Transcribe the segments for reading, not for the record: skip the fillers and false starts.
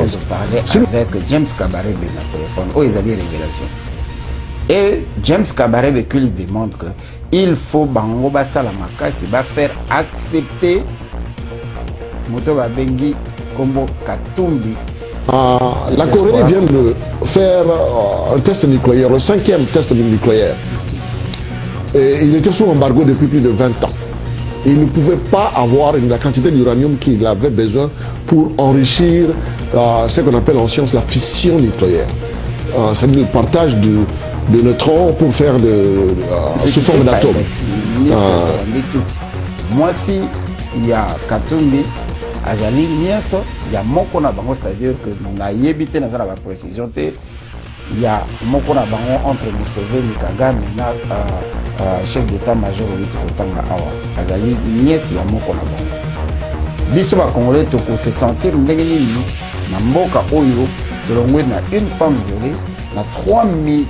16. Je parlais avec James Kabarebe dans le téléphone. Oh, ils ont des révélations. Et James Kabarebe qui lui demande que il faut bango basala makasi ba faire accepter moto babengi kombo Katumbi. La Corée vient de faire un test nucléaire, le 5e test nucléaire. Et il était sous embargo depuis plus de 20 ans. Il ne pouvait pas avoir la quantité d'uranium qu'il avait besoin pour enrichir ce qu'on appelle en science la fission nucléaire. C'est-à-dire le partage de neutrons pour faire sous forme d'atomes. Moi, si il y a Katumbi, Azali Niaso, il y a Mokona Bango, c'est-à-dire que nous avons évité dans la précision. Il y a Mokona Bango entre Museveni et Kagame, chef d'état-major de Kotanga Awa. Azali Nies, il y a Mokona Bango. Biso ba Congolais, tu se sentir na mboka oyo, de l'ongwe na une femme violée, na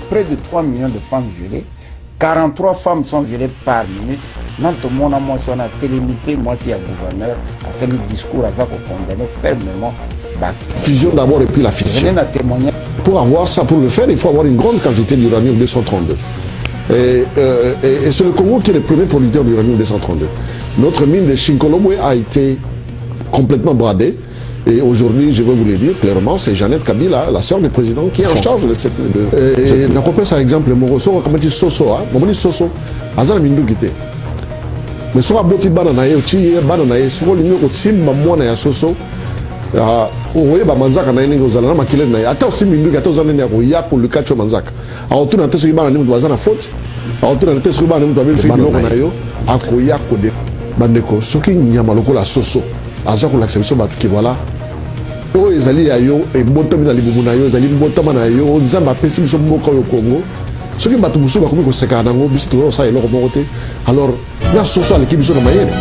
près de 3 millions de femmes violées, 43 femmes sont violées par minute. Dans tout le monde, moi, si on a télémité, moi, si il y a gouverneur, à ce discours, à ça, qu'on condamne fermement. Fusion d'abord et puis la fission. Pour avoir ça, pour le faire, il faut avoir une grande quantité d'uranium 232. Et c'est le Congo qui est le premier producteur d'uranium 232. Notre mine de Chinkolobwe a été complètement bradée. Et aujourd'hui, je veux vous le dire clairement, c'est Jeannette Kabila, la sœur du président, qui est en charge de cette... Et on appelle ça exemple, Moroso, comme dit Soso, Momoni Soso, Azana Mindu Gite. Mais si on a beaucoup de banana, si on a beaucoup de Soso, oye ba manzaka na yene ngozala na makile na ata osimbi nduki ata ozana ne ko ya ko lukacho manzaka awutuna teso ibana ni mtu wazana faute awutuna teso ibana ni mtu abeli sibilo na yo akoya ko de bandeko soki nyama lokola soso aza ko l'acception ba tuki voilà o ezali ya yo e botami na libumu na yo ezali botama na yo nzamba pesi biso mboka yo Congo soki batu musu ba komi ko seka nango biso to sa eloko moko te alors na soso aleki biso na mayele.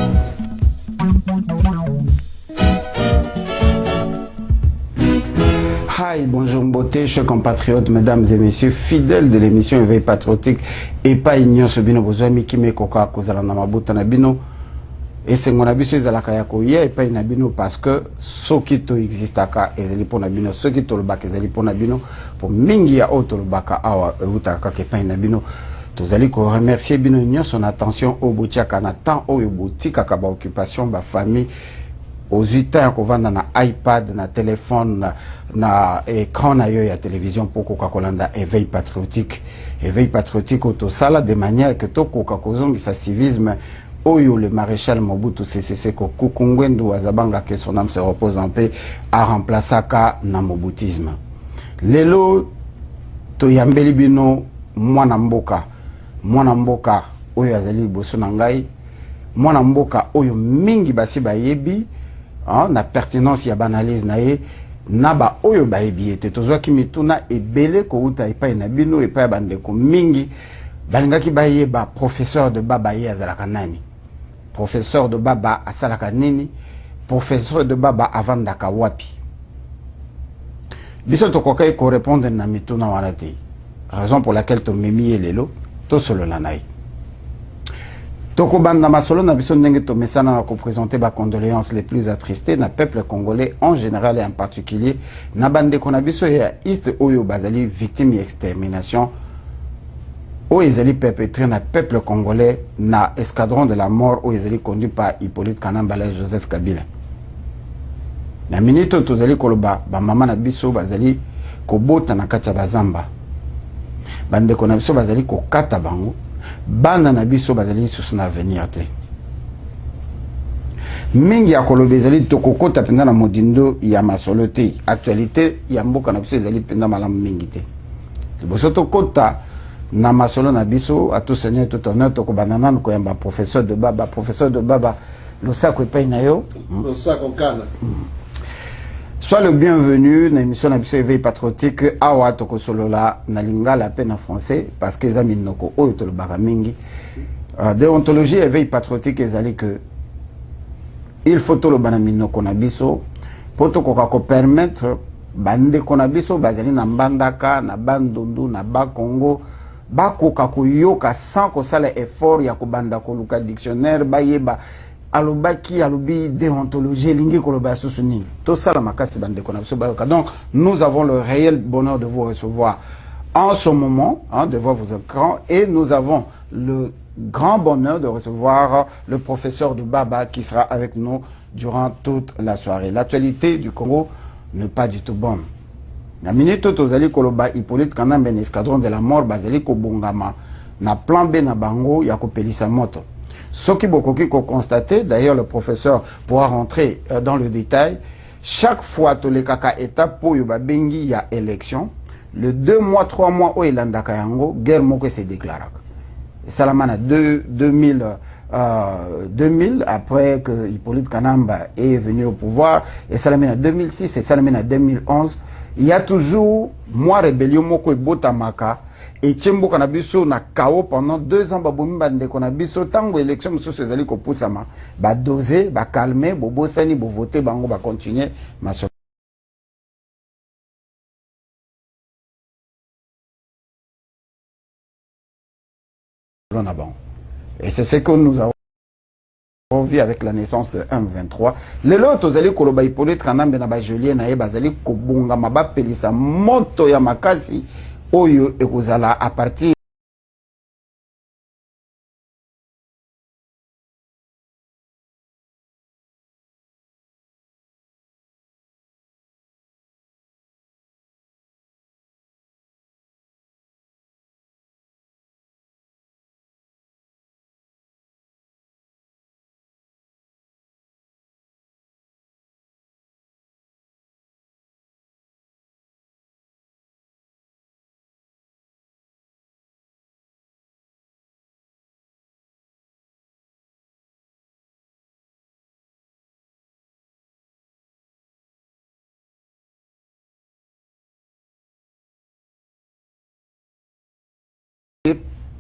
Hi, bonjour beauté, chers compatriotes, mesdames et messieurs, fidèles de l'émission Éveil Patriotique et pas ignorant ce bino bozwami qui me koka kozala na mabuta na bino et c'est mon abiso ezalaka ya ko ye pa na bino parce que soki to existaka ezali pona bino soki to lobaka ezali pona bino pour mingi ya auto lobaka awa utaka ke pa na bino tozali ko remercier bino nyo son attention au botiaka na temps au botika ka ba occupation ba famille aux 8 ans qu'on va dans un iPad, na téléphone, na écran na yo ya télévision pour Coca-Cola éveil patriotique au tosala de manière que to Coca-Cola sa civisme oyo le maréchal Mobutu Sese Seko Kukungwendu Wazabanga que son âme se repose en paix a remplacé ka na mobutisme. Lelo to yambeli bino mwana mboka oyo azali boso na ngai mwana mboka oyo mingi basi bayebi na pertinence ya banalise na ye naba oyo ba ebiete tozwa kimituna ebele ko uta epai na bino epai bandeko mingi balingaki baye ba professeur de baba ye azalaka nani professeur de baba asalaka nini professeur de baba avandaka wapi biso tokoka ko répondre na mituna wana te raison pour laquelle to memi lelo to solo la nai Toko banda masolo na biso ndenge to mesana na ko présenter ba condoléances les plus attristées na peuple congolais en général et en particulier na bande ko na biso ya East oyo bazali victime extermination o ezali perpétré na peuple congolais na escadron de la mort o ezali conduit par Hippolyte Kanambala et Joseph Kabila. Na minute tozali koloba ba mama na biso bazali ko bota na kati ya bazamba. Bande ko na biso bazali ko kata bango. Banda na biso bazali sous na avenir te mingi ya kolobe ezali tokokota penda na modindo ya masolo te actualité ya mboka na biso ezali penda malamu mingi te liboso tokota na masolo na biso ato seigneur tout honneur tokobanda nanu koyamba professeur de baba losako epai na yo losako kana Sois le bienvenu dans l'émission de Éveil Patriotique. Awa toko solola na lingala peine en français parce que les noko oyo to le baramingi. Déontologie Éveil Patriotique ezali que il faut to le banamino konabiso pour to ko permettre bande konabiso bazali na mbandaka na bandundu na ba Congo ba koka koyoka sans ko sala effort ya ko banda ko luka dictionnaire ba yeba alobaki alobi déontologie lingi koloba susuni tout ça la makasi bande konapso bayoka. Donc nous avons le réel bonheur de vous recevoir en ce moment, hein, devant vos écrans, et nous avons le grand bonheur de recevoir le professeur de Baba qui sera avec nous durant toute la soirée. L'actualité du Congo n'est pas du tout bonne. La minute tozali koloba Hippolyte Kanambe escadron de la mort bazali ko bongama na plan B na bango ya ko pelisa moto. Ce qui bokoki ko constater, d'ailleurs le professeur pourra rentrer dans le détail, chaque fois to le kaka étape pour yoba bengi ya élection, le 2 mois 3 mois o elandaka yango guerre moko se déclare. Salamana 2000 après que Hippolyte Kanamba est venu au pouvoir, et Salamina 2006 et Salamina 2011, il y a toujours moi rébellion moko botamaka et Tchembo Kanabiso na KO pendant 2 ans babomi bande konabiso tango élection mususu ezali ko pusama ba doser ba calmer bobo sani bo voter bango ba continuer ma et c'est ce que nous avons vu avec la naissance de M23. Les autres, vous allez koloba Hippolyte Kanambe na ba Julien na yeba zali ko bonga maba pelisa moto ya makasi oyo ekozala à partir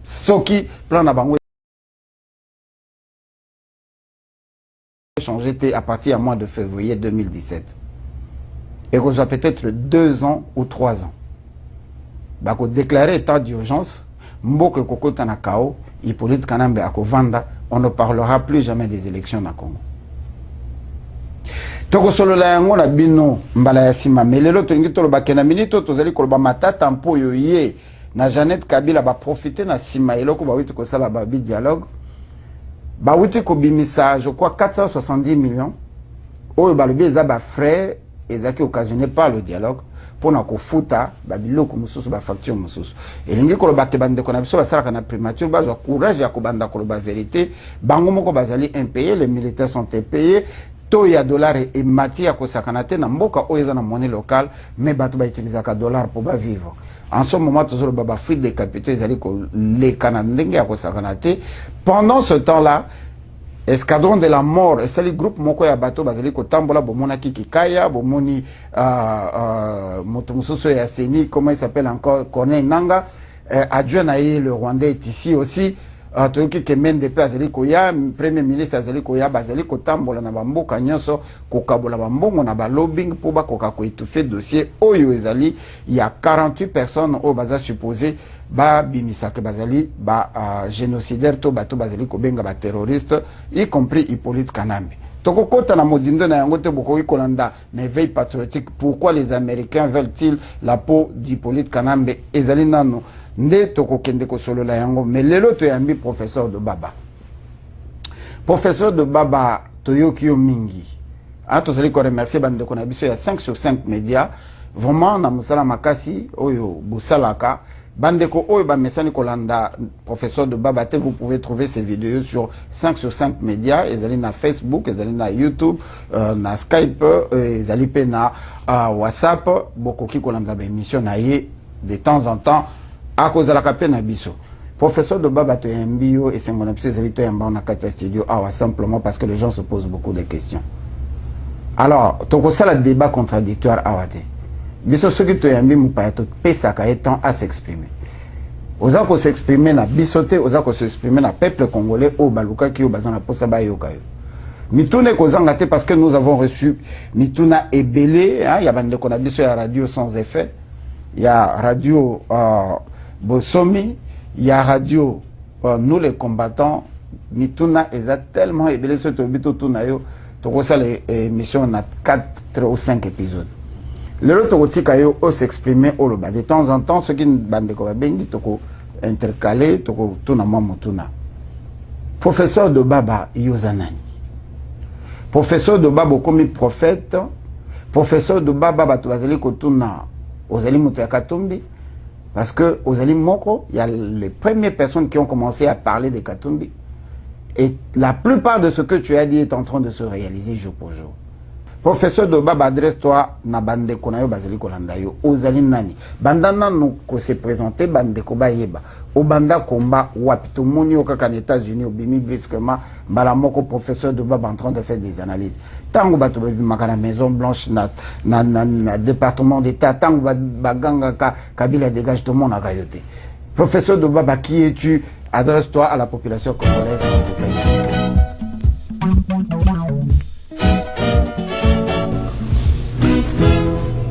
Soki plan na bango changé à partir du mois de février 2017 et qu'on a peut-être 2 ans ou 3 ans. Bah qu'on déclarer état d'urgence, Mboke Kokota na Kao, Hippolyte Kanambe à Kovanda, on ne parlera plus jamais des élections na Congo. Toko solo la yango na bino mbala ya sima melelo to ngito lo bakena minito to zali ko ba matata mpo yo ye na Jeannette Kabila ba profiter na sima eloko ba witi ko sala ba bi dialogue ba witi ko bimisa je crois 470 millions oyo ba lobi eza ba frais ezaki occasionné par le dialogue pour na ko futa ba biloko mususu ba facture mususu elingi ko lo ba tebande ko na biso ba sala kana primature ba zo courage ya ko banda ko lo ba vérité bango moko bazali impayés, les militaires sont impayés. To ya dollar et matière ko sakanate na mboka oyo eza na monnaie locale mais bato ba utiliser ka dollar pour ba vivre. En ce moment, toujours le baba fuite des capitaux, les Canadiens qui ont. Pendant ce temps-là, escadron de la mort, et c'est le groupe Moko ya bateau, basali ko tambola bomona kikikaya, bomoni Motomusoso ya Seni, comment il s'appelle encore, Corneille Nanga, adjoint naïe, le Rwandais est ici aussi. Toyoki kemen de pe azali koya premier ministre azali koya bazali kotambola na bamboka nyonso kokabola bambongo na ba lobbying pour ba koka ko étouffer dossier oyo ezali il y a 48 personnes au baza supposé ba bimisa ke bazali ba génocidaire to bato bazali ko benga ba terroriste y compris Hippolyte Kanambe. Toko kota na modindo na yango te boko ikolanda na éveil patriotique. Pourquoi les Américains veulent-ils la peau d'Hippolyte Kanambe ezali nano nde toko kende ko solo la yango mais lelo to yambi professeur de Baba toyoki yo mingi to zali ko remercier bande ko na biso ya 5 sur 5 médias vraiment na musala makasi oyo busalaka bande ko oyo ba mesani ko landa professeur de Baba te vous pouvez trouver ces vidéos sur 5 sur 5 médias ezali na Facebook ezali na YouTube na Skype ezali pe na WhatsApp bokoki ko landa ba émission na ye de temps en temps à cause de la capine abisso. Professeur de Baba to mbio et c'est mon absence to yamba na kata studio simplement parce que les gens se posent beaucoup de questions. Alors, to ça le débat contradictoire awate. Biso ce que to yambi mu pa to pesa ka étant à s'exprimer. Oza ko s'exprimer na bisoté, oza ko s'exprimer na peuple congolais au baluka ki o bazana posa ba yoka yo. Mitune ko zangate parce que nous avons reçu Mituna ebelé, hein, ya bande ko na biso ya radio sans effet. Il y a radio Bosomi, il y a radio Nous les combattants, mituna eza tellement ebele so to bito tuna yo to ko sala émission na 4 ou 5 épisodes. Le to tika yo o s'exprimer au loba de temps en temps ce qui bande ko bengi to ko intercaler to ko tuna mama tuna. Professeur de Baba Yozanani. Professeur de Baba comme prophète, professeur de Baba Batouazeli Kotuna Ozali Katumbi, parce que Ozali Moko, il y a les premières personnes qui ont commencé à parler de Katumbi, et la plupart de ce que tu as dit est en train de se réaliser jour pour jour. Professeur de Baba, adresse-toi na bande konayo bazali kolandayo Ozali nani bandana no ko se présenter bande ko bayeba au banda combat wapito moni au kaka États-Unis au bimi brusquement balamoko professeur de Baba en train de faire des analyses tango bato babi makana Maison Blanche na département d'état tango baganga Kabila dégage tout le monde à Gayote. Professeur de Baba, qui es-tu? Adresse-toi à la population congolaise du pays.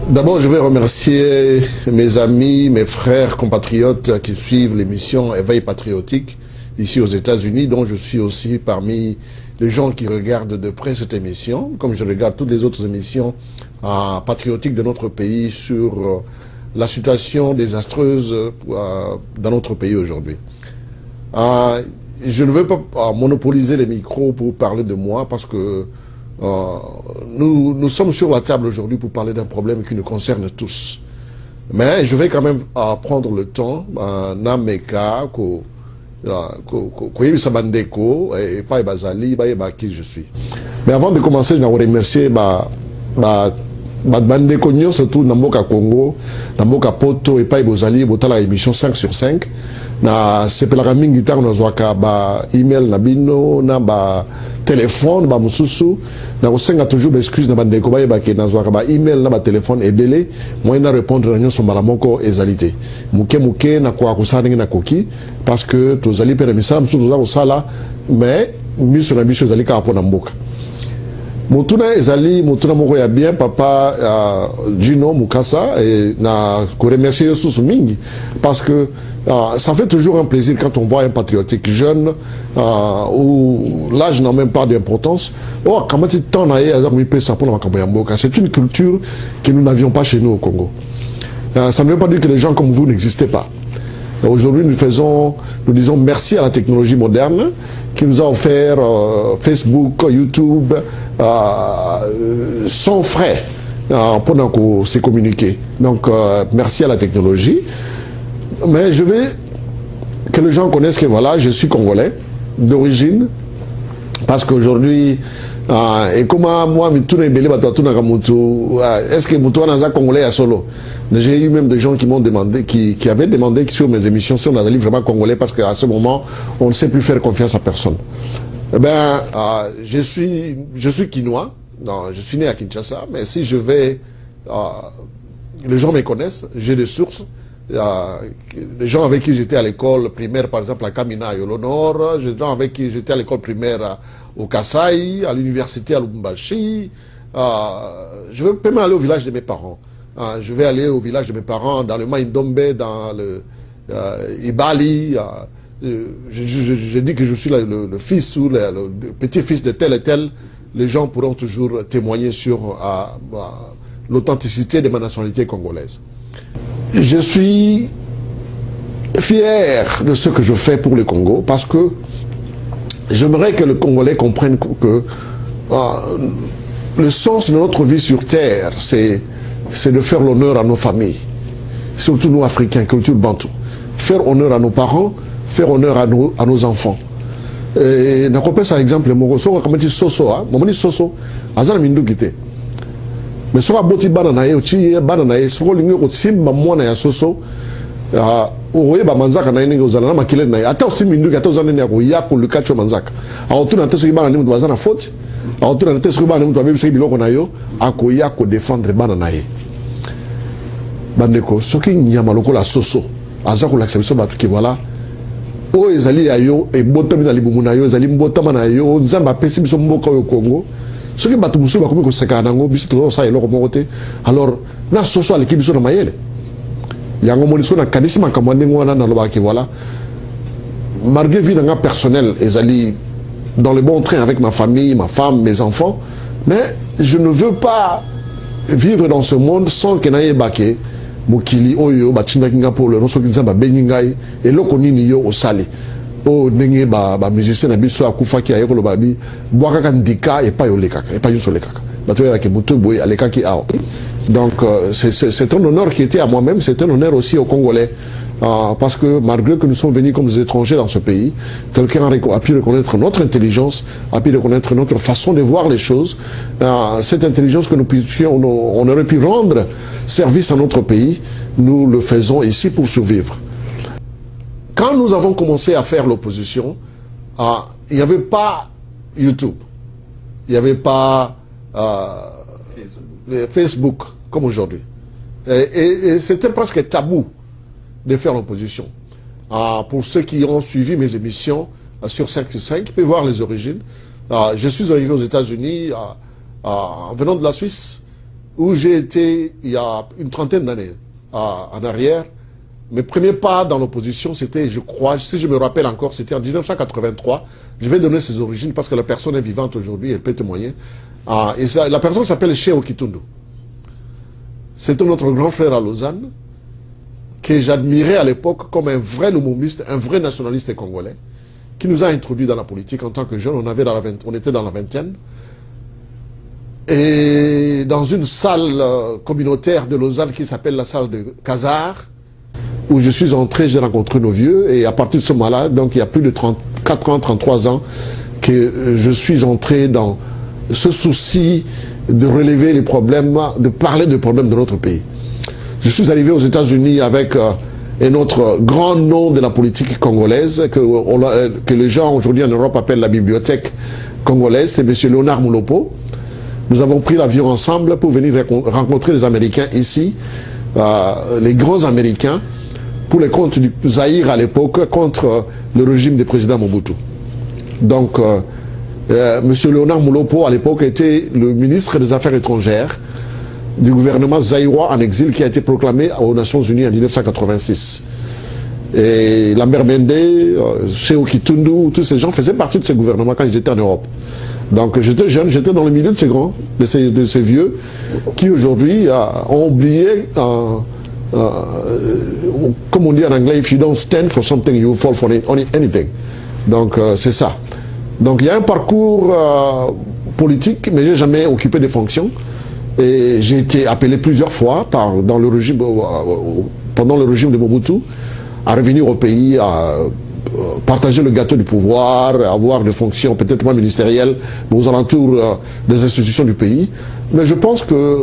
D'abord, je vais remercier mes amis, mes frères, compatriotes qui suivent l'émission Éveil patriotique ici aux États-Unis, dont je suis aussi parmi les gens qui regardent de près cette émission, comme je regarde toutes les autres émissions patriotiques de notre pays sur la situation désastreuse dans notre pays aujourd'hui. Je ne veux pas monopoliser les micros pour parler de moi parce que nous sommes sur la table aujourd'hui pour parler d'un problème qui nous concerne tous. Mais je vais quand même prendre le temps, qui je suis. Mais avant de commencer, je vais remercier Bandeko Nyo, surtout Namboka Congo, Namboka Poto et Paï Bozali, Botala émission 5 sur 5. Na sepelaka mingi tango na zwaka ba email na bino na ba téléphone ba mususu na kosenga toujours ba excuse na bandeko ba yebake na zwaka ba email na ba téléphone ebele moi na répondre na nyonso mbala moko ezalité muke na kwa kusana na koki parce que tozali pere misala mususu za kosala mais miso na biso ezali ka pona mboka mutuna ezali mutuna moko ya bien papa Gino Mukasa et na ko remercier yosusu mingi parce que ça fait toujours un plaisir quand on voit un patriotique jeune où l'âge n'a même pas d'importance. C'est une culture que nous n'avions pas chez nous au Congo. Ça ne veut pas dire que les gens comme vous n'existaient pas. Aujourd'hui, nous disons merci à la technologie moderne qui nous a offert Facebook, YouTube, sans frais pour se communiquer. Donc, merci à la technologie. Mais je veux que les gens connaissent que voilà, je suis congolais d'origine, parce qu'aujourd'hui, et comment moi, est-ce que Moutou Naza congolais à solo? J'ai eu même des gens qui m'ont demandé, qui avaient demandé sur mes émissions si on allait vraiment congolais, parce qu'à ce moment, on ne sait plus faire confiance à personne. Eh ben, je suis quinois, non, je suis né à Kinshasa, mais si je vais, les gens me connaissent, j'ai des sources. Les gens avec qui j'étais à l'école primaire, par exemple à Kamina à Yolo Nord, les gens avec qui j'étais à l'école primaire au Kasaï, à l'université à Lubumbashi. Je peux même aller au village de mes parents. Je vais aller au village de mes parents dans le Maïndombe, dans le Ibali. Je dis que je suis le fils ou le petit-fils de tel et tel. Les gens pourront toujours témoigner sur l'authenticité de ma nationalité congolaise. Je suis fier de ce que je fais pour le Congo parce que j'aimerais que le Congolais comprenne que le sens de notre vie sur Terre, c'est de faire l'honneur à nos familles, surtout nous Africains, culture bantou. Faire honneur à nos parents, faire honneur à nos enfants. Et n'a pas par exemple, mais si on a boti banana ye uchi banana ye soko lingi kotimba mwana ya soso oye ba manzaka na yenge ozana na makile na ye ata osimi nduki ata ozana ne ko ya ko lukacho manzaka awotuna te soki banana ni mutu bazana faute awotuna te soki banana mutu abebisa biloko na yo akoya ko défendre banana ye bandeko soki nyama lokola soso aza ko lakisa biso batu ki voilà o ezali ya yo e botami na libumu na yo ezali mbotama na yo nzamba pesi biso mboka yo Congo. Ce qui est musu bakomi ko seka nango biso to sa eloko moko te alors na soso aleki biso na mayele yango moniso na kanisi makambo ndenge wana na lobaki voilà malgré vie nga personnel ezali dans le bon train avec ma famille, ma femme, mes enfants, mais je ne veux pas vivre dans ce monde sans que n'aille baké mokili oyo batinda kinga pour le non sokinza ba beningai et loko nini yo osali o ndenge ba musicien na biso akufa ki ayeko lo babi boaka kandika et pas yolekaka et pas yosolekaka bato ya ke mutu boy aleka ki ao. Donc c'est un honneur qui était à moi-même, c'est un honneur aussi aux Congolais. Parce que malgré que nous sommes venus comme des étrangers dans ce pays, quelqu'un a pu reconnaître notre intelligence, a pu reconnaître notre façon de voir les choses. Cette intelligence que nous puissions, on aurait pu rendre service à notre pays, nous le faisons ici pour survivre. Quand nous avons commencé à faire l'opposition, il n'y avait pas YouTube, il n'y avait pas Facebook comme aujourd'hui. Et c'était presque tabou de faire l'opposition. Pour ceux qui ont suivi mes émissions sur 5-5, ils peuvent voir les origines. Je suis arrivé aux États-Unis en venant de la Suisse, où j'ai été il y a une trentaine d'années en arrière. Mes premiers pas dans l'opposition, c'était, je crois, si je me rappelle encore, c'était en 1983. Je vais donner ses origines parce que la personne est vivante aujourd'hui, elle peut témoigner. Et la personne s'appelle Cheo Kitundu. C'était notre grand frère à Lausanne, que j'admirais à l'époque comme un vrai lumumbiste, un vrai nationaliste congolais, qui nous a introduits dans la politique en tant que jeunes. On était dans la vingtaine. Et dans une salle communautaire de Lausanne qui s'appelle la salle de Khazar, où je suis entré, j'ai rencontré nos vieux. Et à partir de ce moment-là, donc il y a plus de 34 ans, 33 ans, que je suis entré dans ce souci de relever les problèmes, de parler des problèmes de notre pays. Je suis arrivé aux États-Unis avec un autre grand nom de la politique congolaise, que les gens aujourd'hui en Europe appellent la bibliothèque congolaise, c'est M. Léonard Moulopo. Nous avons pris l'avion ensemble pour venir rencontrer les Américains ici, les grands Américains, pour les comptes du Zaïre à l'époque, contre le régime du président Mobutu. Donc, M. Léonard Moulopo, à l'époque, était le ministre des Affaires étrangères du gouvernement zaïrois en exil qui a été proclamé aux Nations Unies en 1986. Et Lambert Mende, Cheo Kitundu, tous ces gens faisaient partie de ce gouvernement quand ils étaient en Europe. Donc j'étais jeune, j'étais dans le milieu de ces grands, de ces vieux, qui aujourd'hui ont oublié, comme on dit en anglais, if you don't stand for something, you fall for anything. Donc c'est ça. Donc il y a un parcours politique, mais j'ai jamais occupé des fonctions. Et j'ai été appelé plusieurs fois pendant le régime de Mobutu à revenir au pays, à partager le gâteau du pouvoir, à avoir des fonctions peut-être moins ministérielles, mais aux alentours des institutions du pays. Mais je pense que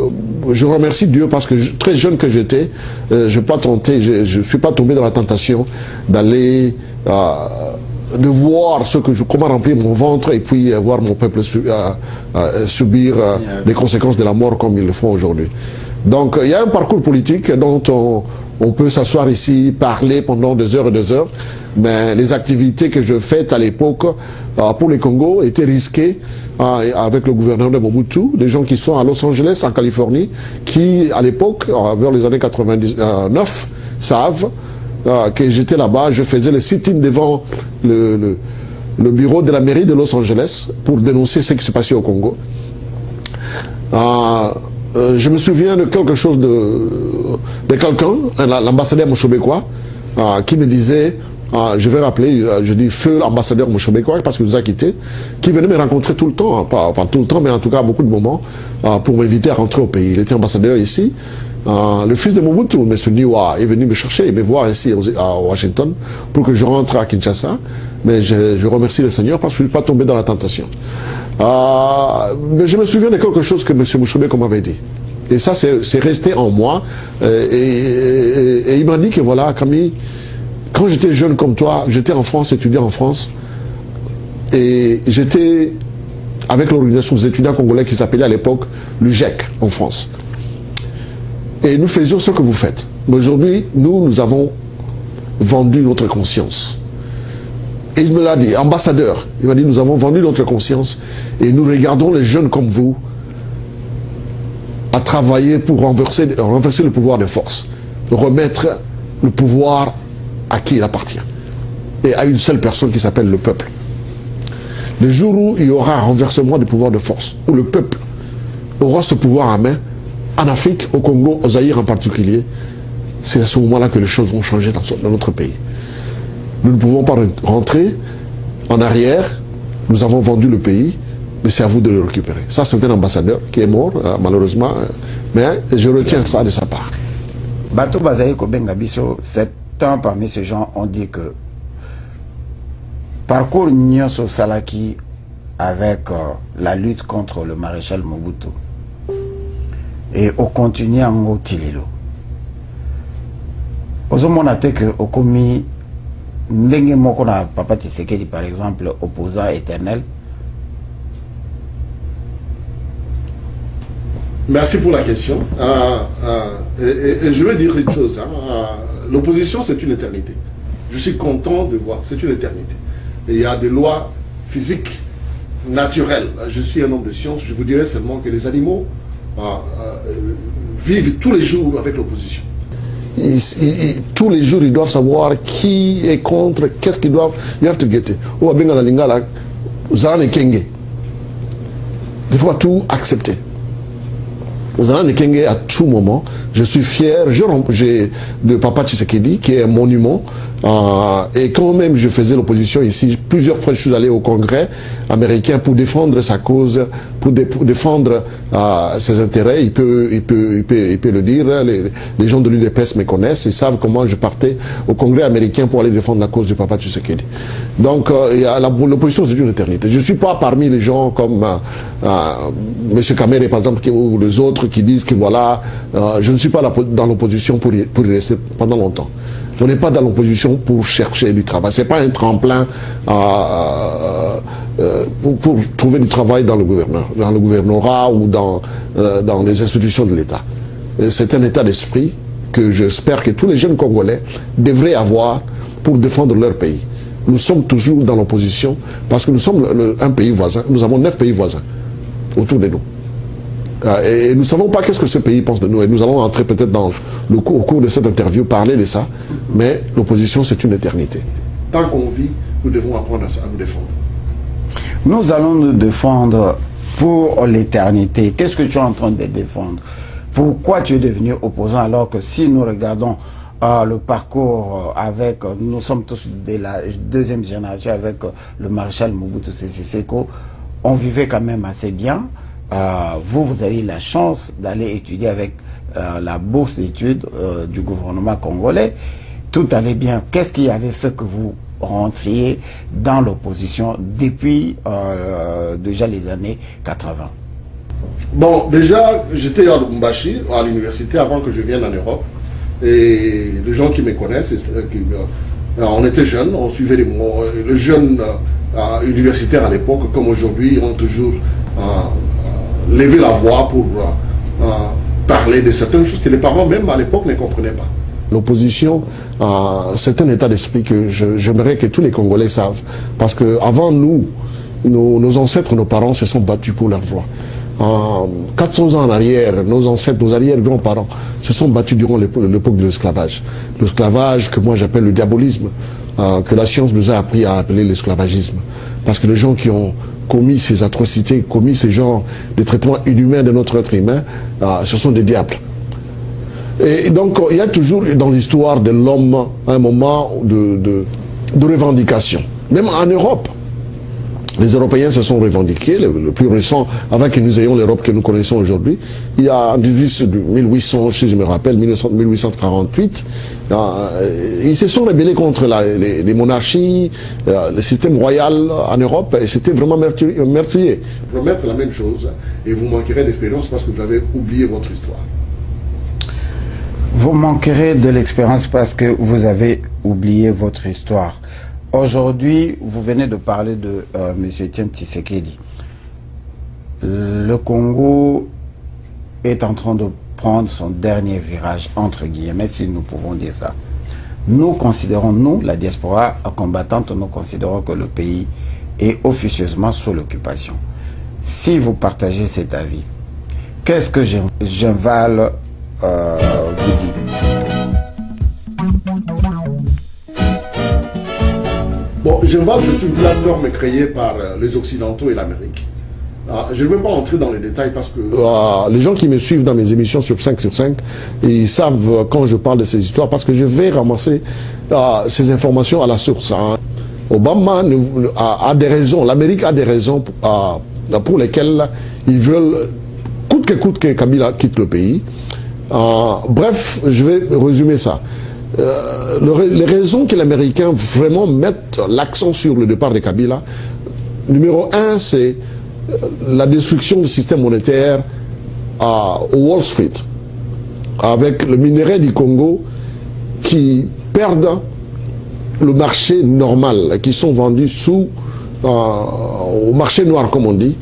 je remercie Dieu parce que très jeune que j'étais, je ne suis pas tombé dans la tentation d'aller de voir comment remplir mon ventre et puis voir mon peuple subir les conséquences de la mort comme ils le font aujourd'hui. Donc il y a un parcours politique dont on peut s'asseoir ici, parler pendant des heures et des heures, mais les activités que je faisais à l'époque pour les Congo étaient risquées avec le gouvernement de Mobutu. Les gens qui sont à Los Angeles, en Californie, qui à l'époque, vers les années 99, savent que j'étais là-bas, je faisais le sit-in devant le bureau de la mairie de Los Angeles pour dénoncer ce qui se passait au Congo. Je me souviens de quelque chose de quelqu'un, l'ambassadeur Moshobekwa, qui me disait, je vais rappeler, je dis feu l'ambassadeur Moshobekwa parce qu'il nous a quittés, qui venait me rencontrer tout le temps, pas tout le temps, mais en tout cas à beaucoup de moments, pour m'inviter à rentrer au pays. Il était ambassadeur ici. Le fils de Mobutu, M. Niwa, est venu me chercher et me voir ici à Washington pour que je rentre à Kinshasa. Mais je remercie le Seigneur parce que je ne suis pas tombé dans la tentation. Mais je me souviens de quelque chose que M. Moshobekwa m'avait dit. Et ça, c'est resté en moi. Et il m'a dit que voilà, Camille, quand j'étais jeune comme toi, j'étais en France, étudiant en France. Et j'étais avec l'organisation des étudiants congolais qui s'appelait à l'époque l'UGEC en France. Et nous faisions ce que vous faites. Mais aujourd'hui, nous avons vendu notre conscience. Et il me l'a dit, ambassadeur, il m'a dit, nous avons vendu notre conscience et nous regardons les jeunes comme vous à travailler pour renverser le pouvoir de force, remettre le pouvoir à qui il appartient et à une seule personne qui s'appelle le peuple. Le jour où il y aura un renversement du pouvoir de force, où le peuple aura ce pouvoir en main, en Afrique, au Congo, au Zaïre en particulier, c'est à ce moment-là que les choses vont changer dans notre pays. Nous ne pouvons pas rentrer en arrière, nous avons vendu le pays, mais c'est à vous de le récupérer. Ça, c'est un ambassadeur qui est mort, malheureusement, mais je retiens ça de sa part. Bato Bazaï Kobenga Biso, certains parmi ces gens ont dit que parcours Nyonso Salaki avec la lutte contre le maréchal Mobutu et au continue en Tilelo. Ozomona te que Okomi ndenge moko na Papa Tshisekedi par exemple opposant éternel. Merci pour la question. Et je vais dire une chose. L'opposition, c'est une éternité. Je suis content de voir, c'est une éternité. Et il y a des lois physiques, naturelles. Je suis un homme de science, je vous dirais seulement que les animaux vivent tous les jours avec l'opposition. Tous les jours, ils doivent savoir qui est contre, qu'est-ce qu'ils doivent. You have to get it. Il faut tout accepter. Zana Kenge à tout moment, je suis fier de Papa Tshisekedi qui est un monument et quand même je faisais l'opposition ici, plusieurs fois je suis allé au Congrès américain pour défendre sa cause, pour défendre ses intérêts, il peut le dire, les gens de l'UDPS me connaissent, ils savent comment je partais au Congrès américain pour aller défendre la cause du Papa Tshisekedi. Donc l'opposition c'est une éternité. Je ne suis pas parmi les gens comme M. Kamere par exemple ou les autres qui disent que voilà, je ne suis pas dans l'opposition pour y rester pendant longtemps. On n'est pas dans l'opposition pour chercher du travail. Ce n'est pas un tremplin pour trouver du travail dans le gouvernorat ou dans les institutions de l'État. C'est un état d'esprit que j'espère que tous les jeunes Congolais devraient avoir pour défendre leur pays. Nous sommes toujours dans l'opposition parce que nous sommes un pays voisin. Nous avons 9 pays voisins autour de nous. Et nous ne savons pas qu'est-ce que ce pays pense de nous. Et nous allons entrer peut-être au cours de cette interview, parler de ça. Mais l'opposition, c'est une éternité. Tant qu'on vit, nous devons apprendre à nous défendre. Nous allons nous défendre pour l'éternité. Qu'est-ce que tu es en train de défendre? Pourquoi tu es devenu opposant alors que si nous regardons le parcours avec, nous sommes tous de la deuxième génération avec le maréchal Mobutu Sese Seko, on vivait quand même assez bien. Vous avez eu la chance d'aller étudier avec la bourse d'études du gouvernement congolais. Tout allait bien. Qu'est-ce qui avait fait que vous rentriez dans l'opposition depuis déjà les années 80? Bon, déjà, j'étais à Lubumbashi, à l'université, avant que je vienne en Europe. Et les gens qui me connaissent, on était jeunes, on suivait les jeunes universitaires à l'époque, comme aujourd'hui, ont toujours lever la voix pour parler de certaines choses que les parents même à l'époque ne comprenaient pas. L'opposition, c'est un état d'esprit que j'aimerais que tous les Congolais savent. Parce qu'avant nous, nos ancêtres, nos parents se sont battus pour leurs droits. 400 ans en arrière, nos ancêtres, nos arrière-grands-parents se sont battus durant l'époque de l'esclavage. L'esclavage que moi j'appelle le diabolisme, que la science nous a appris à appeler l'esclavagisme. Parce que les gens qui ont commis ces atrocités, commis ces genres de traitements inhumains de notre être humain, ce sont des diables. Et donc, il y a toujours dans l'histoire de l'homme un moment de revendication. Même en Europe, les Européens se sont revendiqués, le plus récent, avant que nous ayons l'Europe que nous connaissons aujourd'hui. Il y a en 1800, si je me rappelle, 1848, ils se sont rebellés contre les monarchies, le système royal en Europe, et c'était vraiment meurtrier. Promettre la même chose, et vous manquerez d'expérience parce que vous avez oublié votre histoire. Vous manquerez de l'expérience parce que vous avez oublié votre histoire. Aujourd'hui, vous venez de parler de M. Etienne Tshisekedi. Le Congo est en train de prendre son dernier virage, entre guillemets, si nous pouvons dire ça. Nous considérons, nous, la diaspora combattante, nous considérons que le pays est officieusement sous l'occupation. Si vous partagez cet avis, qu'est-ce que Jean-Val vous dit? Bon, Genval, c'est une plateforme créée par les Occidentaux et l'Amérique. Je ne vais pas entrer dans les détails parce que les gens qui me suivent dans mes émissions sur 5 sur 5, ils savent quand je parle de ces histoires parce que je vais ramasser ces informations à la source. Obama a des raisons, l'Amérique a des raisons pour lesquelles ils veulent, coûte que Kabila quitte le pays. Bref, je vais résumer ça. Les raisons que les Américains vraiment mettent l'accent sur le départ de Kabila, numéro 1, c'est la destruction du système monétaire au Wall Street, avec le minerai du Congo qui perdent le marché normal, qui sont vendus au marché noir, comme on dit.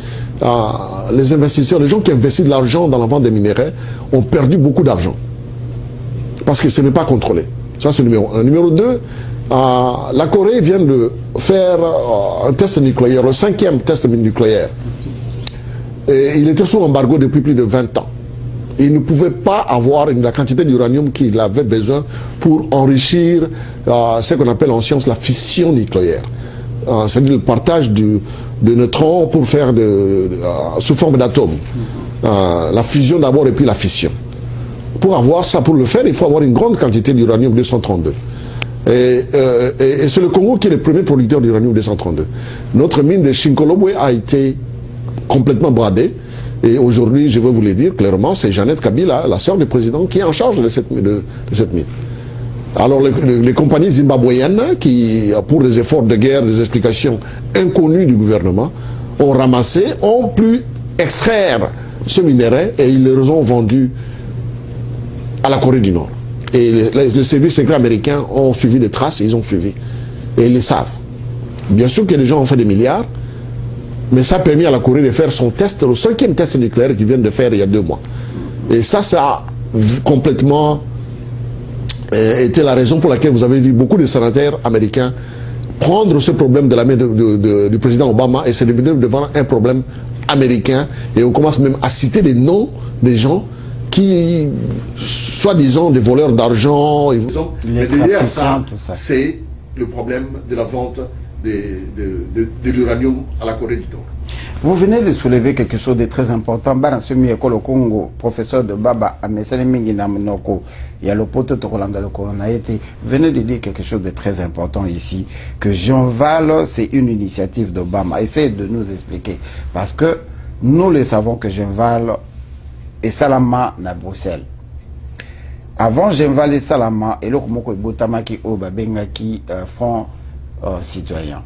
Les investisseurs, les gens qui investissent de l'argent dans la vente des minéraux ont perdu beaucoup d'argent parce que ce n'est pas contrôlé. Ça, c'est numéro 1. Numéro 2, la Corée vient de faire un test nucléaire, le 5e test nucléaire. Et il était sous embargo depuis plus de 20 ans. Il ne pouvait pas avoir la quantité d'uranium qu'il avait besoin pour enrichir ce qu'on appelle en science la fission nucléaire. C'est-à-dire le partage de neutrons pour faire sous forme d'atomes. La fusion d'abord et puis la fission. Pour avoir ça, pour le faire, il faut avoir une grande quantité d'uranium 232. Et c'est le Congo qui est le premier producteur d'uranium 232. Notre mine de Chinkolobwe a été complètement bradée. Et aujourd'hui, je veux vous le dire clairement, c'est Jeannette Kabila, la sœur du président, qui est en charge de cette mine. Alors les compagnies zimbabwéennes qui, pour des efforts de guerre, des explications inconnues du gouvernement, ont ramassé, ont pu extraire ce minerai et ils les ont vendus à la Corée du Nord. Et les services secrets américains ont suivi des traces, ils ont suivi. Et ils le savent. Bien sûr que les gens ont fait des milliards, mais ça a permis à la Corée de faire son test, le 5e test nucléaire qu'ils viennent de faire il y a 2 mois. Et ça a complètement été la raison pour laquelle vous avez vu beaucoup de sénateurs américains prendre ce problème de la main du président Obama et c'est devenu devant un problème américain. Et on commence même à citer des noms des gens qui, soi-disant, des voleurs d'argent. Mais derrière ça, c'est le problème de la vente de l'uranium à la Corée du Nord. Vous venez de soulever quelque chose de très important. Banansumi Ekolo Congo, professeur de Baba Amesene Mingina Mnoko, il y a le poteau Tokolanda le Coronaïté. Vous venez de dire quelque chose de très important ici, que Jean Val, c'est une initiative d'Obama. Essayez de nous expliquer. Parce que nous le savons que Jean Val et Salama na Bruxelles. Avant Jean Val et Salama, et l'autre moko Botamaki Oba Bengaki Front Citoyen.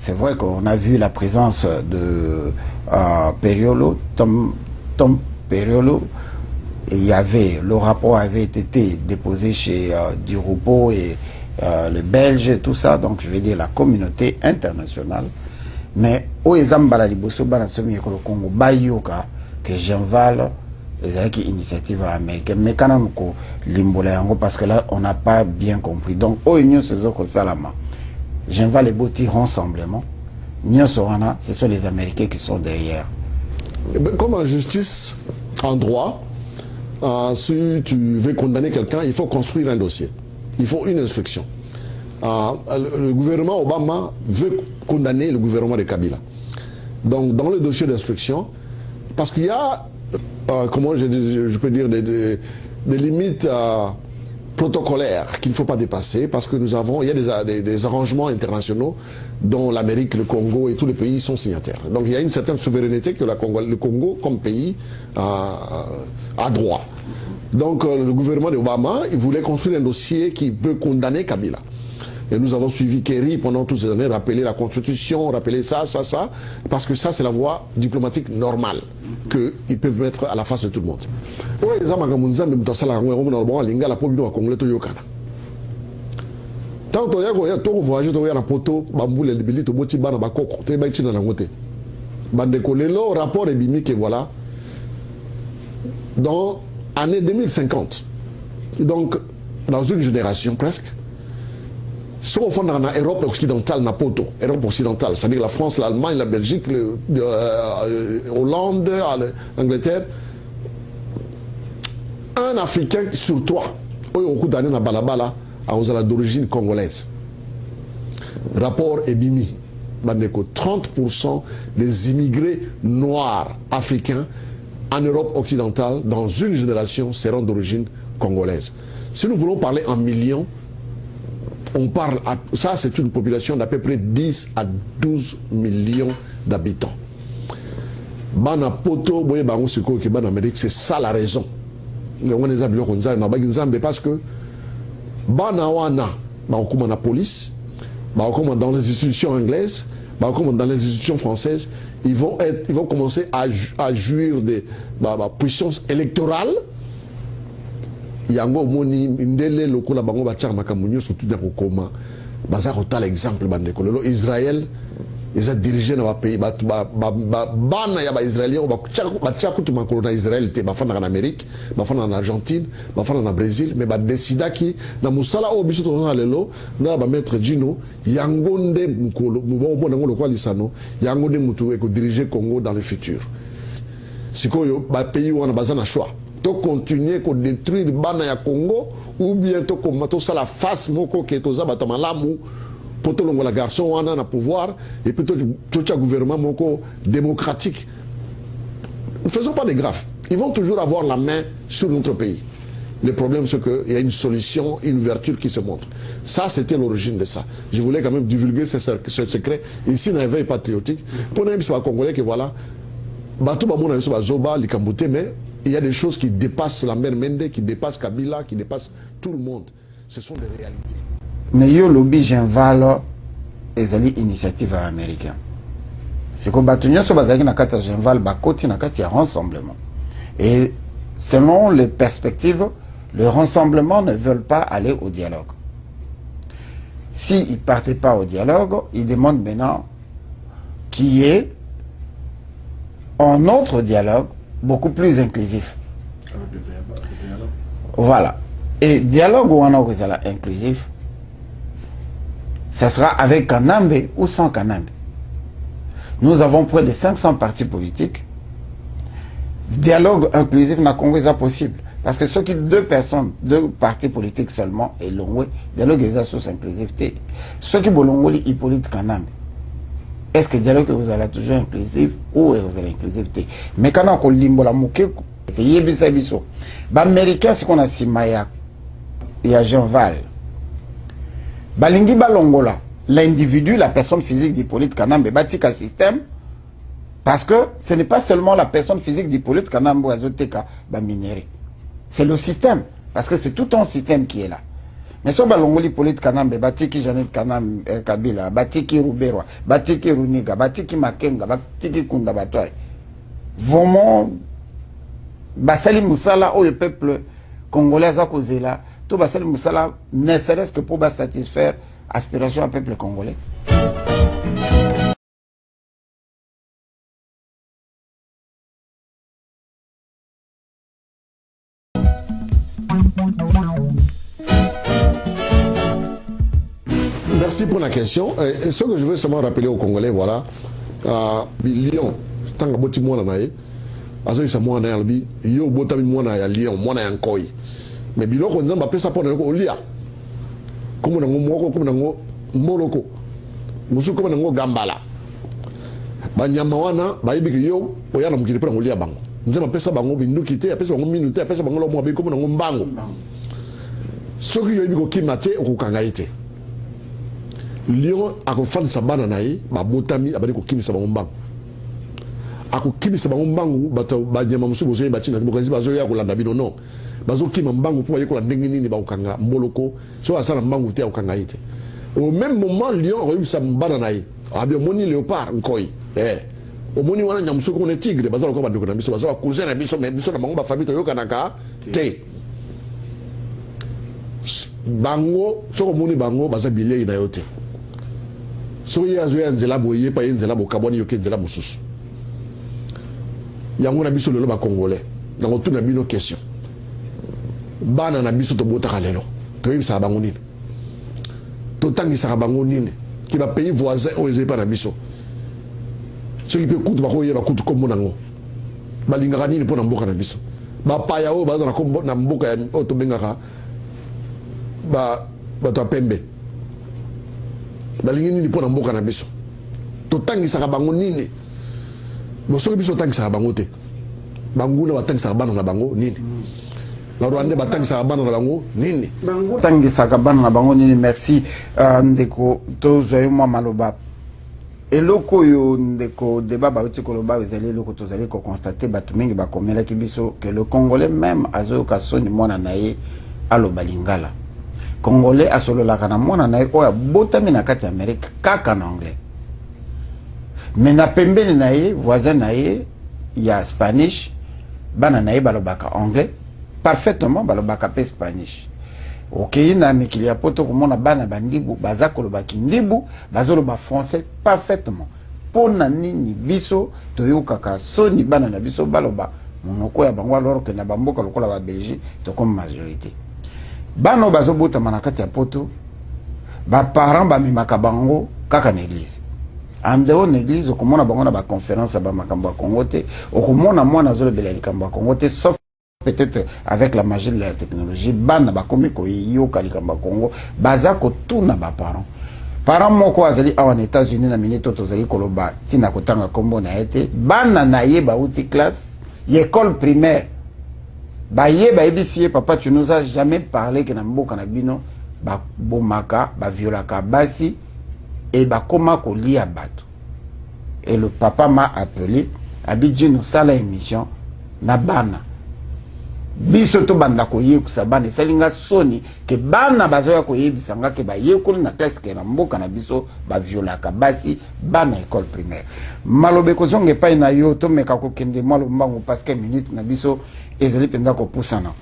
C'est vrai qu'on a vu la présence de Periolo, Tom Periolo. Et il y avait, le rapport avait été déposé chez Durupo et les Belges et tout ça, donc je vais dire la communauté internationale. Mais au Ezambala Liboso Banasomi et le Congo, Bayoka, que j'invale les initiatives américaines, mais quand même Limbola parce que là on n'a pas bien compris. Donc au Union Sezoko Salama. J'invite les beaux tirs rassemblement. Ce sont les Américains qui sont derrière. Comme en justice, en droit, si tu veux condamner quelqu'un, il faut construire un dossier. Il faut une instruction. Le gouvernement Obama veut condamner le gouvernement de Kabila. Donc, dans le dossier d'instruction, parce qu'il y a, comment je peux dire, des limites protocolaires qu'il ne faut pas dépasser parce que il y a des arrangements internationaux dont l'Amérique, le Congo et tous les pays sont signataires. Donc il y a une certaine souveraineté que le Congo comme pays a droit. Donc le gouvernement d'Obama, il voulait construire un dossier qui peut condamner Kabila. Et nous avons suivi Kerry pendant toutes ces années, rappeler la Constitution, rappeler ça, parce que ça c'est la voie diplomatique normale qu'ils peuvent mettre à la face de tout le monde. Tant que tu voyages, tu as poto, bamboule, les billets, tu bois, tu vas dans Bakoko, tu vas dans la montée. Bandeko, le rapport est bimi que voilà, dans l'année 2050, donc dans une génération presque, si on fait dans l'Europe occidentale, Europe occidentale, c'est-à-dire la France, l'Allemagne, la Belgique, Hollande, l'Angleterre, un Africain sur 3, au coup d'année dans Balabala, d'origine congolaise. Rapport Ebimi, 30% des immigrés noirs africains en Europe occidentale, dans une génération, seront d'origine congolaise. Si nous voulons parler en millions, on parle, ça c'est une population d'à peu près 10 à 12 millions d'habitants. Bana poto, boye bango siko ki ban Amérique, c'est ça la raison. Parce que bana wana, comme la police, comme dans les institutions anglaises, comme dans les institutions françaises, ils vont commencer à jouir des puissances électorales. Yango moni ndele lokola bango bachar makamunyo surtout dans koma baza ko l'exemple bande ko lelo Israël ils ont dirigé dans pays bana ya ba israélien ba tchakutu makolo na Israël te bafana en Amérique bafana en Argentine bafana na Brésil mais ba décida ki na musala o biso to lelo na ba maître Gino yango nde mukolo mubona ngolo kwa lisano yango nde mutu e ko diriger Congo dans le futur sikoyo ba pays wana bazana choix to continuer à détruire le bana ya Congo ou bien to komato ça la face moko ke to za batamalamu poto longo la garçon wana na pouvoir et puis tout gouvernement moko démocratique. Ne faisons pas des graves. Ils vont toujours avoir la main sur notre pays. Le problème c'est qu'il y a une solution, une ouverture qui se montre. Ça c'était l'origine de ça. Je voulais quand même divulguer ce secret ici dans l'éveil patriotique pour ne pas congolais que voilà batou ba mona so ba zoba likambote mais il y a des choses qui dépassent la mère Mende, qui dépassent Kabila, qui dépassent tout le monde. Ce sont des réalités. Mais yo lobby Genval ezali initiative américaine. C'est que batunyo so bazaki na kata Genval bakoti na kati ya rassemblement. Et selon les perspectives, le rassemblement ne veulent pas aller au dialogue. S'ils ne partaient pas au dialogue, ils demandent maintenant qu'il y ait un autre dialogue beaucoup plus inclusif. Voilà. Et dialogue ou inclusif, ça sera avec Kanambe ou sans Kanambe. Nous avons près de 500 partis politiques. Dialogue inclusif n'a pas possible. Parce que ceux qui deux partis politiques seulement, et l'ongwe, dialogue est sous inclusivité. Ceux qui bolongoli Hippolyte Kanambe. Est-ce que le dialogue vous allez toujours inclusif ou vous allez inclusivité? Mais quand on a limbola mouké, il y a des Américains, c'est qu'on a Simaya, il y a Jean Val. Balingi Balongola, l'individu, la personne physique d'Hippolyte Kanambe, bâtit un système, parce que ce n'est pas seulement la personne physique d'Hippolyte Kanambe ou Azoteka, minéré. C'est le système, parce que c'est tout un système qui est là. Mais si on a Hippolyte Kanambe, Batiki Janet Kanam Kabila, Batiki Ruberwa, Batiki Runiga, Batiki Makenga, Batiki Kunda Batouari, vraiment, Basali Moussala, le peuple congolais a causé là, tout Basali Moussala ne serait-ce que pour satisfaire l'aspiration du peuple congolais. Merci pour la question. Ce que je veux seulement rappeler aux Congolais, voilà, Lyon, tant que boti mwana nae, azo isa mwana yalbi, yo botami mwana ya Lyon, mwana ya Nkoi. Mais biloko nzamba pesa pona yoko olia. Comme nango moko, comme nango mboloko. Musu comme nango gambala. Banyama wana, bayibi ke yo, oyana mukili pona olia bango. Nzamba pesa bango bindu kite, pesa bango minute, pesa bango lo mwabe comme nango mbango. Soki yo yibiko kimate okukanga ite. Lyon a fait sa bana naï, ba botami abali ko kimisa ba mbangu. Ako kimisa ba mbangu ba nyama musu bozo ba tina bokanzi bazo ya ko landa bino non. Bazo kima mbangu pour yeko la ndenge nini ba ukanga mboloko so asala mbangu te ukanga ite. Au même moment Lyon a eu sa bana naï. Abi moni léopard nkoi. Au moni wana nyamusu ko ne tigre bazalo ko bandoko na biso bazalo cousin na biso mais biso na bango ba famille to yoka naka te. Bango so moni bango baza bilei na yote. So ya zo ya nzela boye pa nzela bokaboni yoke nzela mususu yango na biso lelo ba congolais na kotu na bino question bana na biso to botaka lelo to yebisa bango nini to tangisa bango nini ki ba pays voisin o ezepa na biso so ki pe kutu ba ko yeba kutu ko monango balinga nini pona mboka na biso ba paya o ba na mboka ya o to bengaka ba to pembe balingi nini pona mboka na biso to tangisa bango nini bosoki biso tangisa bango te banguna batangisa bana na bango nini la Rwanda batangisa bana na bango nini tangisa bana na bango nini. Merci ndeko tozoyo mwa maloba eloko yo ndeko débat ba uti koloba ezali eloko tozali ko constater batu mingi ba komela ki biso que le Congolais même azo ka soni mwana naye aloba lingala Congolais asololaka na mwana naye oya botami na kati Amerique kaka na anglais mais na pembeni naye voisin naye ya Spanish bana naye balobaka anglais parfaitement balobaka pe Spanish. Ok, na mikili ya poto komona bana bandibu baza koloba kindibu bazoloba français parfaitement. Pona nini biso toyokaka soni bana na biso baloba monoko ya bango alors que na bamboka lokola ba Belgique to comme majorité. Bano bazobota manakati ya poto ba parents ba mimaka bango kaka na église. En dehors de l'église okomona bango na ba conférence ba makambo ya Congo te okomona mwana zolobela likambo ya Congo te sauf peut-être avec la magie de la technologie bana bakomi ko yoka likamba Congo baza ko tuna ba parents moko azali awa na États-Unis na minute tozali koloba tina kotanga kombo na ete bana na ye ba uti classe école primaire ba ye ba ebisi papa tu nous as jamais parlé que na mboka na bino ba bomaka ba violaka basi et ba koma ko lia bato et le papa m'a appelé abidji nous sala émission na bana biso to banda ko yekusa bana salinga soni ke bana bazoya ko yebisanga ke ba yekoli na classe ke na mboka na biso ba violaka basi bana école primaire malobe ko zonge pa na yo to meka ko kende malo mbango parce que minute na biso ezali penda ko pusana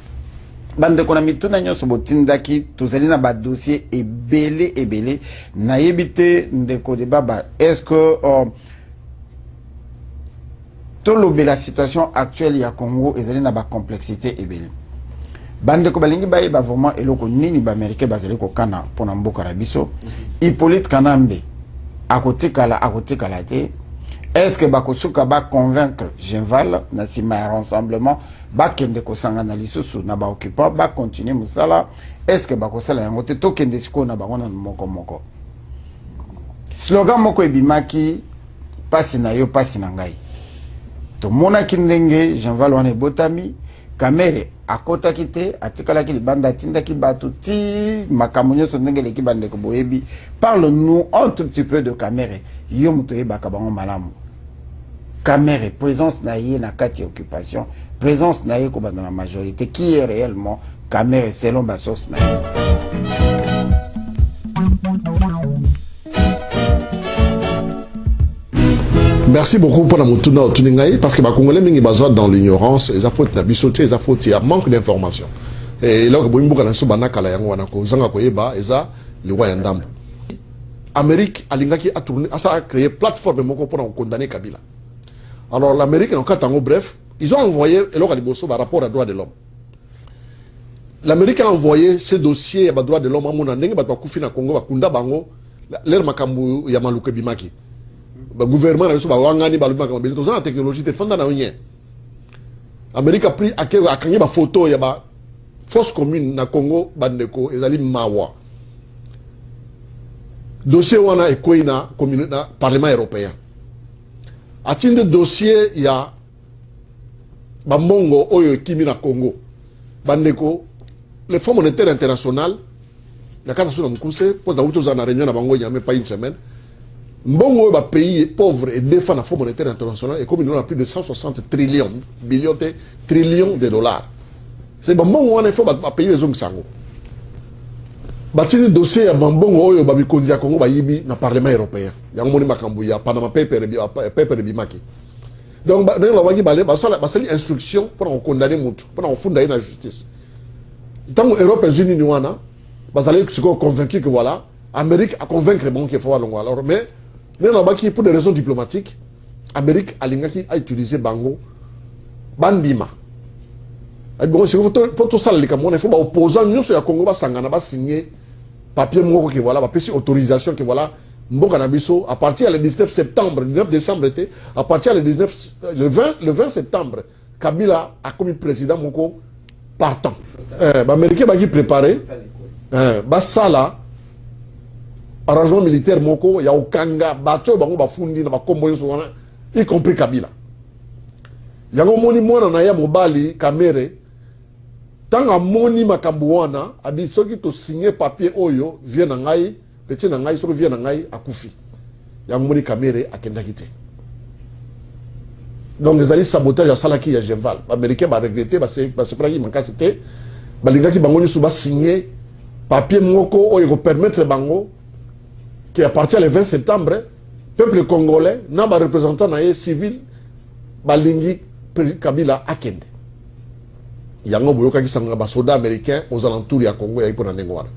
bande ko na mituna nyoso botindaki tozali na ba dossier ebele na yebite ndeko de baba est-ce que la situation actuelle ya Congo ezali na ba complexité ebele bande ko balingi baye ba vraiment eloko nini ba américain bazali ko kana pona mboka na biso Hippolyte Kanambe akotikala te est-ce que bakosuka ba convaincre Genval na sima ya rassemblement ba kende ko sangana lisusu na ba occupant ba continuer musala est-ce que bakosala yango te to kende siko na bango na moko slogan moko ebimaki pasi na yo pasi na ngai to mona kindenge Jean-Val wane botami kamere akota kite atikala ki banda tinda ki batu ti makamonyo so ndenge leki bande ko boyebi parle-nous un tout petit peu de kamere yo muto yeba ka bango malamu kamere présence na ye na kati occupation présence na ye ko banda na majorité qui est réellement kamere selon ba source na ye. Merci beaucoup pour la moutuna tuningai parce que les Congolais mingi bazwa dans l'ignorance, ils faute na bisoté, ils faute il y a manque d'information. Et là que boimbuka na subana kala yango wana ko zanga ko yeba eza le roi ndam. Amérique alingaki a tourné ça a créé plateforme moko pour condamner Kabila. Alors l'Amérique en katango bref, ils ont envoyé eloko liboso ba rapport à droits de l'homme. L'Amérique a envoyé ces dossiers à droits de l'homme à mon ndenge ba kufi na Congo ba kunda bango l'air makambu ya maluke bimaki. Le gouvernement a la technologie de fondant Amérique a pris à une photo, il y a une fausse commune na Congo, Bandeko, et Zalim Mawa. Dossier wana et quoi na Parlement européen. À titre de dossier, il y a Bambongo, Oyo, Kimi na Congo, Bandeko, le Fonds monétaire international, il y a 4 jours de Mkouse, pour la route aux réunion à Bango, il n'y a même pas une semaine. Mbongo ba pays pauvre et défend la Fonds monétaire international et comme il en a plus de 160 trillions de dollars. C'est Mbongo on a fait ba pays les ongisango. Batini dossier ya Mbongo oyo ba bikondi ya Congo ba yibi na Parlement européen. Yango moni makambu ya Panama paper de bimaki. Donc dans la wagi balé ba sali instruction pour condamner mutu, pour funda na justice. Tant Europe Unis ni wana ba sali convaincu que voilà Amérique a convaincre bon qu'il faut alors mais pour des raisons diplomatiques, l'Amérique a utilisé Bango, Bandima. Pour tout ça, il faut opposer nous sur le Congo, va signer papier qui voilà, va passer autorisation que voilà, à partir du 19 septembre, le 9 décembre, à partir le 20 septembre, Kabila a commis président Moko partant. L'Amérique va préparer, ça là. arrangement militaire moko ya okanga bato bango bafundi na bakombo yoso wana y compris Kabila. Yango moni mwana na ya mobali Kamere tanga moni makambo wana abi soki to signer papier oyo vient na ngai petit na ngai soki vient na ngai akufi. Yango moni Kamere akendaki te. Donc les alliés sabotage à Salaki et à Genval. Les Américains vont regretter parce que c'est pas qu'ils c'était. Les gars qui vont signer papier moko qui permettre bango qui à partir le 20 septembre peuple congolais n'a pas représentant civil balingi Kabila akende. Yango boyoka ki sanga ba soldats américains aux alentours ya Congo ya ipona nengwana.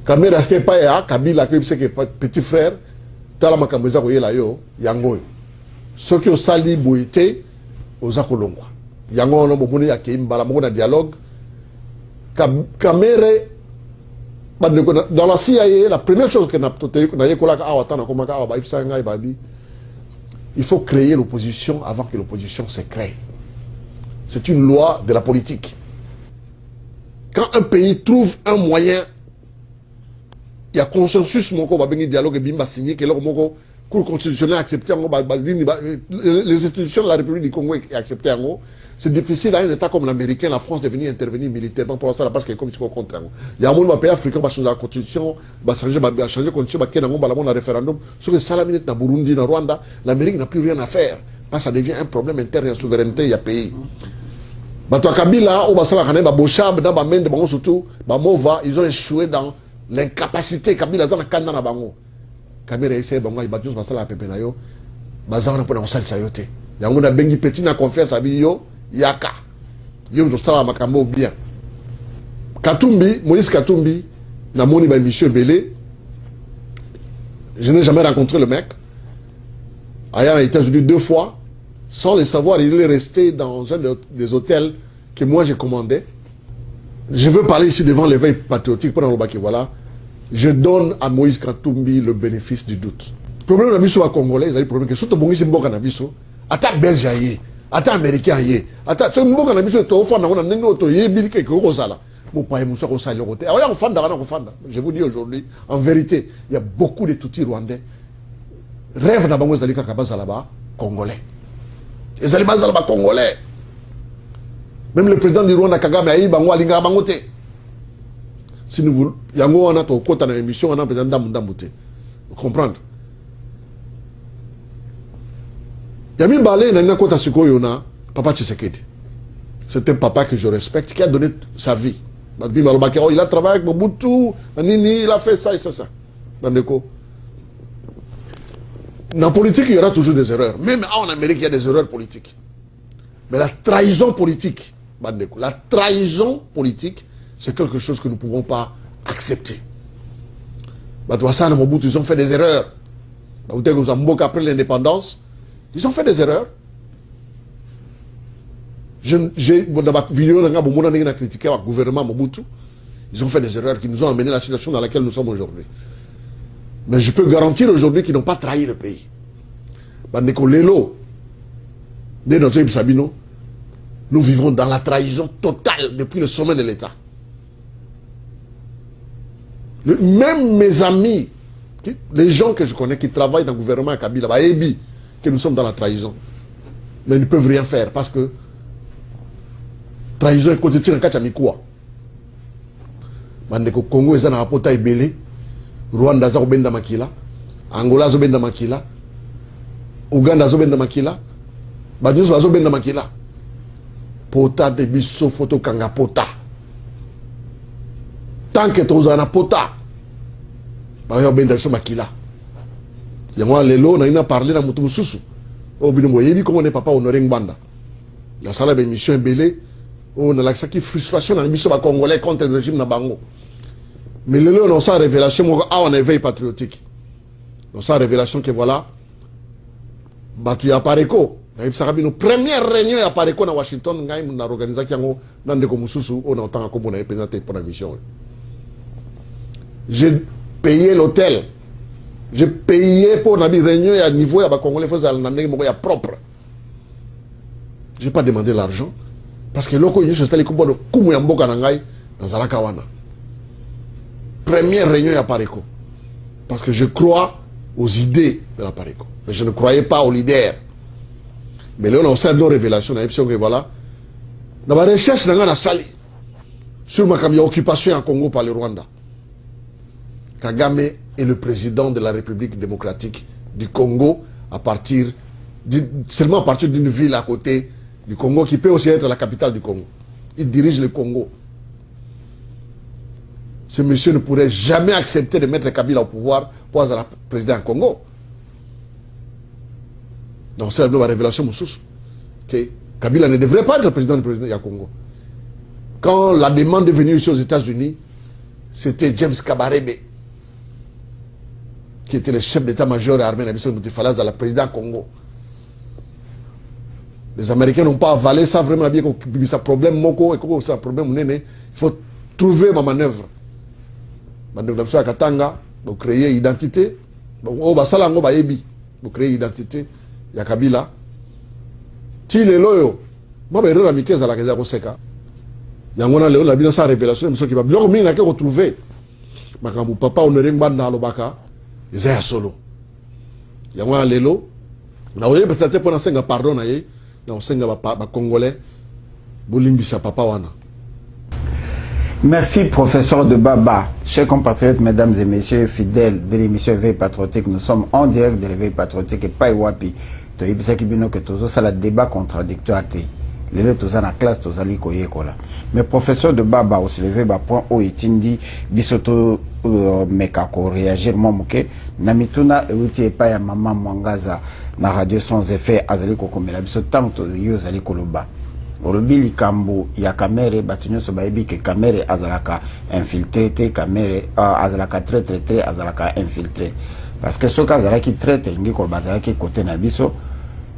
Kamera ke pa ya Kabila ke c'est que petit frère tala makambo za ko yela yo yango. Ceux qui ont sali boité aux akolongwa. Yango no bobuni ya kimbala mo na dialogue. Kamere dans la CIA, la première chose que il faut créer l'opposition avant que l'opposition se crée. C'est une loi de la politique. Quand un pays trouve un moyen, il y a consensus, il dialogue bimba signé, que le Cour constitutionnelle accepté, les institutions de la République du Congo accepté. C'est difficile à un État comme l'Américain, la France, de venir intervenir militairement pour ça, parce que comme tu comprends, il y a un monde pays africain qui va changer la constitution, va changer la constitution, va changer le référendum. Sur le Salamine, dans Burundi, dans Rwanda, l'Amérique n'a plus rien à faire. Parce que ça devient un problème interne de souveraineté, il y a pays. Bato Kabila, au Basala Kane, Bochab, dans Bamende, Bango surtout, Bamova, ils ont échoué dans l'incapacité. Kabila, dans la Kanda, na Bango. Kabila, essaie, Bango, il battu, Basala Pepenayo, Bazana, pour la salle, Sayote. Il y a un bengi petit, na confiance à Biyo. Yaka yom to sala makambo bien Katumbi, Moïse Katumbi na moni ba émission belé. Je n'ai jamais rencontré le mec. Aya aux États-Unis 2 fois sans le savoir. Il est resté dans un des hôtels que moi j'ai commandé. Je veux parler ici devant l'éveil patriotique pour le bac. Voilà, je donne à Moïse Katumbi le bénéfice du doute. Le problème de la congolais, il y a le problème que surtout bongi simbo kanabiso ata belge aye ata américain aye ata so mboka na biso to fanda na ndenge to yebi ke ko sala mo pa muso ko sala côté aya ko fanda kana ko fanda. Je vous dis aujourd'hui en vérité il y a beaucoup de tutis rwandais rêve na bango zalika kabazala ba congolais et zali bazala ba congolais. Même le président du Rwanda Kagame ayi bango alinga bango te. Si nous voulons yango wana to kota na émission wana président ndamute comprendre. Yami Balé n'a pas de papa Tshisekedi. C'est un papa que je respecte, qui a donné sa vie. Il a travaillé avec Mobutu, il a fait ça et ça. Dans la politique, il y aura toujours des erreurs. Même en Amérique, il y a des erreurs politiques. Mais la trahison politique, c'est quelque chose que nous ne pouvons pas accepter. Mobutu, ils ont fait des erreurs. Après l'indépendance, ils ont fait des erreurs. Dans ma vidéo, j'ai critiqué le gouvernement Mobutu. Ils ont fait des erreurs qui nous ont amené à la situation dans laquelle nous sommes aujourd'hui. Mais je peux garantir aujourd'hui qu'ils n'ont pas trahi le pays. Nous vivons dans la trahison totale depuis le sommet de l'État. Même mes amis, les gens que je connais qui travaillent dans le gouvernement à Kabila, que nous sommes dans la trahison. Mais ils ne peuvent rien faire parce que trahison est côté de Kachamikoua. Mandeko Congo est dans la pota ebele, Rwanda za obenda makila, Angola za obenda makila, Uganda za obenda makila, Banyuso za obenda makila. Pota de biso photo kanga pota. Tant que tu as pota, ba yo obenda so makila. Yango lelo na ina parler na mutu mususu o bino yebi comment ne papa honoré Ngbanda la sala de mission ebele on a l'accès qui frustration na biso ba congolais contre le régime na bango. Mais lelo on a révélation on éveil patriotique on a révélation que voilà batu ya Pareko na ibsa bino première réunion ya Pareko na Washington ngai na organiser yango na ndeko mususu on a autant ko bona présenter pour la mission. J'ai payé l'hôtel. J'ai payé pour la réunion à niveau à Congolais propre. Je n'ai pas demandé l'argent parce que l'oko est installé comme dans Zalakawana. Première réunion à Pareko. Parce que je crois aux idées de la Pareco. Mais je ne croyais pas aux leaders. Mais là, on a aussi nos révélations. Que voilà. Dans ma recherche, on a sali sur ma occupation en Congo par le Rwanda. Kagame est le président de la République démocratique du Congo seulement à partir d'une ville à côté du Congo qui peut aussi être la capitale du Congo. Il dirige le Congo. Ce monsieur ne pourrait jamais accepter de mettre Kabila au pouvoir pour être président du Congo. Donc c'est la révélation Moussous. Que Kabila ne devrait pas être président du Congo. Quand la demande est venue ici aux États-Unis, c'était James Kabarebe, qui était le chef d'état-major armé de Falas dans la présidence Congo. Les Américains n'ont pas avalé ça vraiment bien, ça problème moko et c'est un problème il faut trouver ma manœuvre. Manœuvre à Katanga, pour créer identité. Pour créer identité. Il y a Kabila. Si les loyaux, moi je vais remettre à la Gaza Koseka. Il y a un léon la bien sa révélation, mais ce qui va bien retrouver. Makambu papa honoré Mbanda Lobaka. Ils sont solo. Il y a un lélo. Na oye peut-être pour enseigner pardon na ye. Na enseigner ba congolais. Bolimbisa papa wana. Merci, professeur de Baba. Chers compatriotes, mesdames et messieurs, fidèles de l'émission Éveil Patriotique, nous sommes en direct de l'Éveil Patriotique et pas Wapi. Tu sais que tout ça, le débat contradictoire. Les deux, tout ça, la classe, tout ça, mais professeur de Baba, au soulevé, point où il bisoto, mekako, réagir, moi, mouké, namituna, et pas ya maman Mwangaza, na radio sans effet, azali kokomela, bisotam, to yo, zali koloba. Olobi likambo ya kamere batunyo so baebi ke kamere azalaka infiltré te kamere azalaka très azalaka infiltré parce que ce cas azalaki très ngi ko bazalaki côté na biso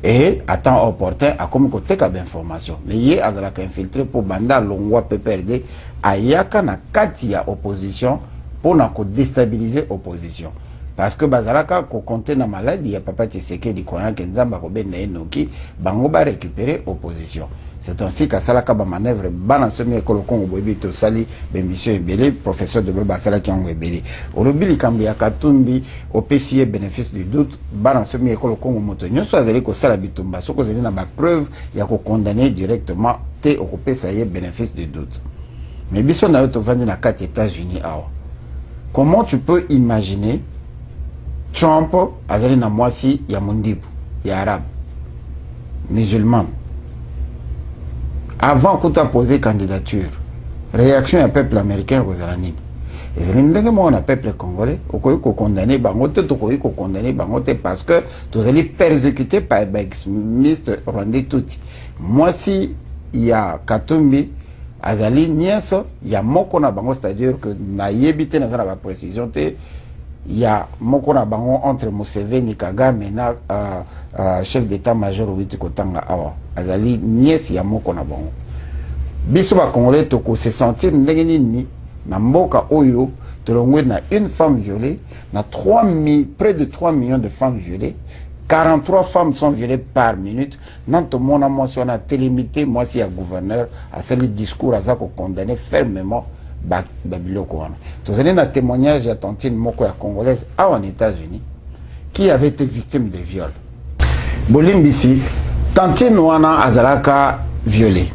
et à temps opportun a comme côté ka d'information mais yé azalaka infiltré pour banda longwa PPRD ayaka na kati ya opposition pour na ko déstabiliser opposition parce que bazalaka ko compter na maladie ya papa Tshisekedi croyant que nzamba ko benda enoki bango ba récupérer opposition. C'est ainsi qu'à Salaka ba manœuvre bana semi école Congo bobi to sali be mission ebele professeur de Baba Salaki en ebele olobi likambi ya Katumbi au PCA bénéfice du doute bana semi école Congo moto nyonso azali ko sala bitumba soko zeli na ba preuve ya ko condamner directement te occupé ça y est bénéfice du doute mais biso na yo to vandi na 4 États-Unis awa comment tu peux imaginer Trump azali na mwasi ya mundibu ya arabe musulman avant qu'on t'a posé candidature, réaction du peuple américain aux Alanines. Et c'est le peuple congolais, au condamné, condamné, parce que tu allez persécuter par les extrémistes rwandais tout. Moi, si il y a Katumbi, Azali, Nienso, il y a Mokona Bango, c'est-à-dire que na yébité dans la précision, il y a Mokona Bango entre Museveni, Kagame, chef d'état-major Witi Kotanga Awa. Azali niesi ya Mokona Bango. Biso ba Congolais toko se sentir ndenge nini na mboka oyo tolongwe na une femme violée, na près de 3 millions de femmes violées, 43 femmes sont violées par minute. Nanto mona moi si on a télémité moi si ya gouverneur a sali discours à ça ko condamner fermement Babiloko wana. Tozali na témoignage ya tontine moko ya congolaise en États-Unis qui avait été victime de viol. Bolimbisi tantine wana azalaka violé.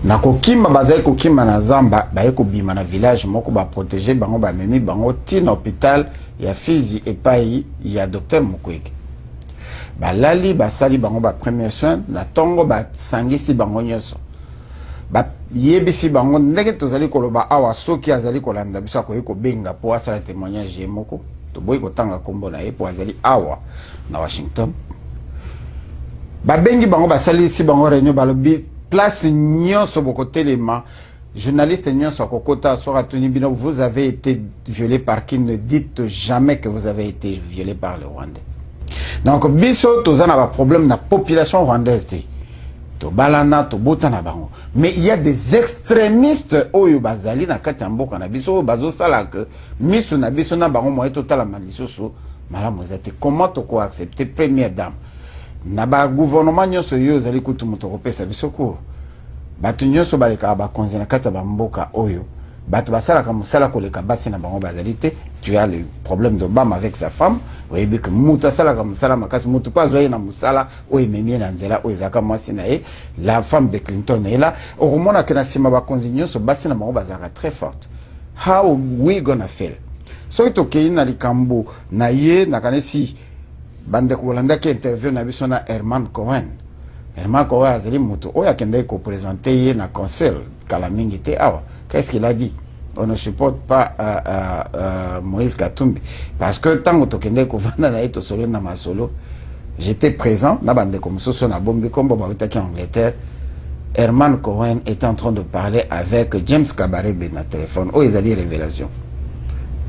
Na kokima bazai kokima na zamba baye kobima na village moko ba protéger bango ba memi bango tin hôpital ya Fizi epai ya docteur Mukwege. Ba lali ba sali bango ba premier soin na tongo ba sangisi bango nyonso. Ba yebisi bango ndenge tozali koloba awa soki azali kolanda biso ko benga po asala témoignage moko to boy kotanga kombo na ye po azali awa na Washington. Babengi bango basali si bango réunion balobi place nyonso boko telema journaliste nyonso kokota sora tunibino vous avez été violé par qui? Ne dites jamais que vous avez été violé par le Rwandais. Donc biso tozana ba problème na population rwandaise to balana to botana bango mais il y a des extrémistes oyo bazali na kati mboka na biso bazo sala que miso na biso na bango mo etotala malisoso malamu zate comment to ko accepter première dame na ba gouvernement nyonso yo zali kutu moto kopesa bisoko batu nyonso baleka ba konzina kata ba mboka oyo bato basala comme sala koleka basi na bango bazalité, tu as le problème de bam avec sa femme, oui que muta sala comme sala makasi mutu pas zoye na musala o ememie na nzela o ezaka mwasi na ye, la femme de Clinton est là, au romona que na sima ba konzinyo so basi na bango bazaka très forte. How we gonna feel? So ito keina likambo na ye na kanesi bande kolanda ki interview na biso na Herman Cohen. Herman Cohen azali mutu oya kende ko présenter ye na conseil kala mingi te awa. Qu'est-ce qu'il a dit? On ne supporte pas Moïse Katumbi. Parce que tant que tu es solo na masolo, j'étais présent, na bande comme ça, na bombe comme en Angleterre. Herman Cohen était en train de parler avec James Kabarebe na téléphone. Oh, ils ont dit révélation.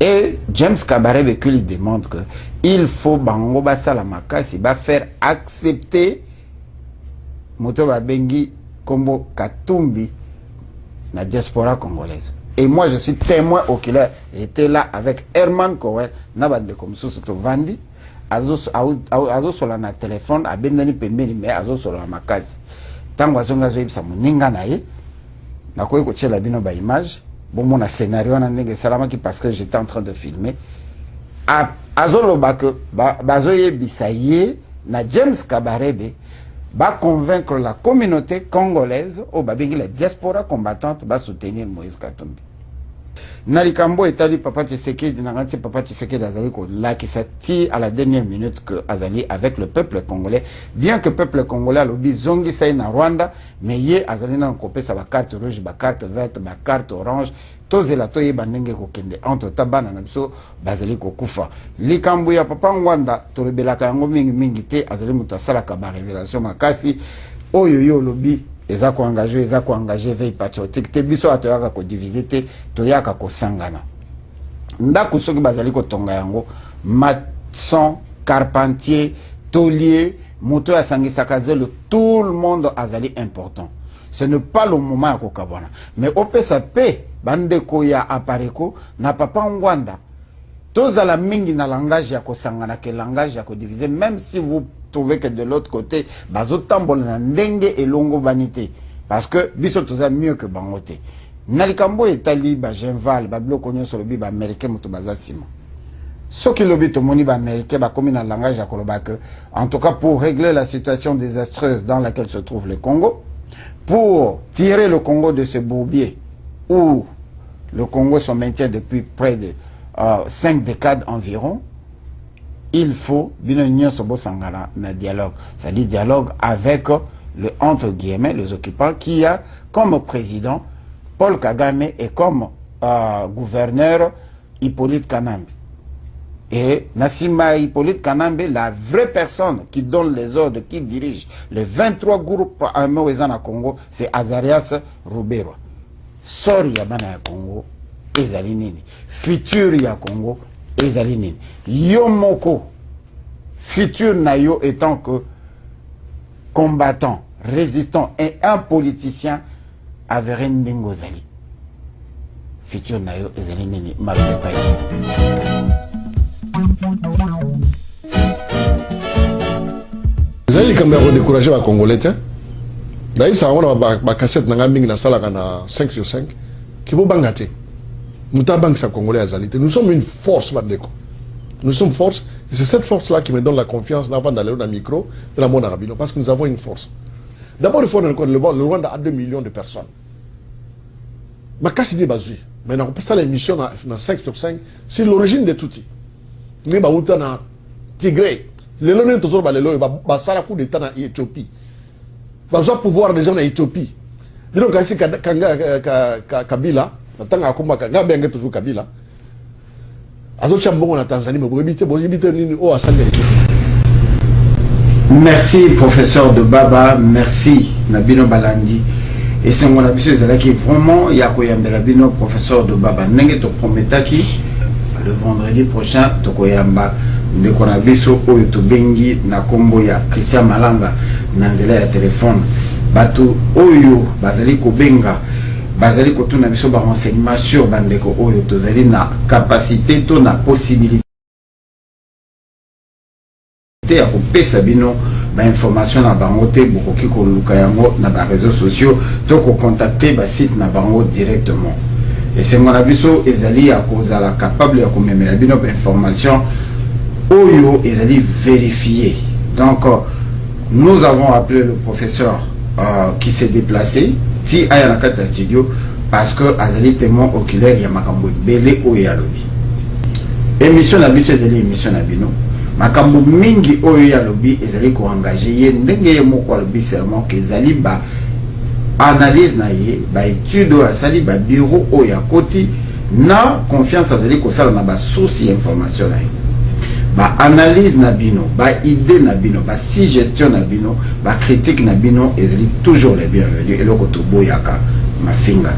Et James Kabarebe lui demande que il faut bango basa la makasi ba faire accepter moto ba bengi kombo Katumbi la diaspora congolaise. Et moi, je suis témoin oculaire. J'étais là avec Herman Cohen, nabande comme ça, surtout Vandi, azo sur la téléphone, à Bendani Pembeni, mais azo sur la makasi. Tant que je suis là, moninga nae, na koy ko tchela bino ba image, bon mon scénario na ndenge salama qui parce que j'étais en train de filmer. Azo lo ba que bazoye bisaye na James Kabarebe. Va convaincre la communauté congolaise au babingi la diaspora combattante va soutenir Moïse Katumbi. Nalikambo etali papa Tshisekedi nanganti papa Tshisekedi azali ko la qui s'attire à la dernière minute que azali avec le peuple congolais, bien que le peuple congolais a lobi zongi sai na Rwanda mais ye azali na kopé sa ba carte rouge ba carte verte ba carte orange tozela toye bandenge ko kende entre tabana na biso bazali ko kufa likambo ya papa Ngwanda tolebelaka yango mingi te azali mutu asalaka ba révélation makasi oyo yo lobi eza ko engagé veille patriotique te biso atoyaka ko diviser te toyaka ko sangana ndako soki bazali ko tonga yango maçon carpentier taulier moto ya sangisaka zelo tout le monde azali important. Ce n'est pas le moment à kokabona mais opesa pe bandeko ya apareko na papa Ngwanda tozala mingi na langage ya kosangana ke langage ya kodiviser même si vous trouvez que de l'autre côté bazotambola na ndenge elongo banité parce que biso toza mieux que bangote nalikambo etali ba genval ba bloko nyonso lobi ba américain moto bazasima soki lobi tomoni ba américain ba komi na langage ya koloba que en tout cas pour régler la situation désastreuse dans laquelle se trouve le Congo, pour tirer le Congo de ce bourbier où le Congo se maintient depuis près de 5 décades environ, il faut un dialogue. C'est-à-dire dialogue avec le entre guillemets les occupants qui a comme président Paul Kagame et comme gouverneur Hippolyte Kanambe. Et Nassima Hippolyte Kanambe, la vraie personne qui donne les ordres, qui dirige les 23 groupes armés au Congo, c'est Azarias Rubero. Sori Yabana ya Congo, ezali nini. Futur ya Congo, ezali nini. Yomoko, futur na yo étant que combattant, résistant et un politicien, Averin Ndingozali. Futur na yo ezali nini. Malade paye. Vous avez découragé les Congolais. D'ailleurs, ça a une cassette dans 5 sur 5 qui vont bangater. Nous sommes une force. Nous sommes force. Et c'est cette force-là qui me donne la confiance avant d'aller dans le micro de la monde arabe. Parce que nous avons une force. D'abord, il faut reconnaître le Rwanda a 2 millions de personnes. Mais on peut faire l'émission dans 5 sur 5 sur l'origine de Tutsi. Mais on a Tigré. Les Londoniens toujours balelo ba sala coup d'état en Éthiopie. Ba zo pouvoir des gens en Éthiopie. Donc quand Kabila, tant akoma ka benga toujours Kabila. Azo chambongo na Tanzanie mais bobité nini o asanga Éthiopie. Merci professeur de Baba, merci Nabino Balandi. Et c'est mon habitude qui vraiment yakoyambela bino professeur de Baba. Nenge to prometaki le vendredi prochain tokoyamba ndeko na biso oyo tobengi na kombo ya Christian Malanga na nzela ya telefone bato oyo bazali kobenga bazali kotuna biso ba renseignement sur bandeko oyo tozali na capacité to na possibilité ya kopesa bino ba information na bango te bokoki koluka yango na ba réseaux sociaux to ko contacter ba site na bango directement et c'est mon abisso ezali à cause à la capable à comme la bino information oyo ezali vérifié. Donc nous avons appelé le professeur qui s'est déplacé ti aya na kata studio parce que azali témoin oculaire ya makambo belé oyo ya lobi. Émission na biso ezali émission na bino makambo mingi oyo ya lobi ezali ko engager ye ndenge ye moko lobi seulement que ezali ba analyse na ye ba étude à sali ba bureau oyo ya koti na confiance azali ko sala na ba source information na ye ba analyse na bino ba idée na bino ba suggestion na bino ba critique na bino ezali toujours les bienvenus et loko to boyaka mafinga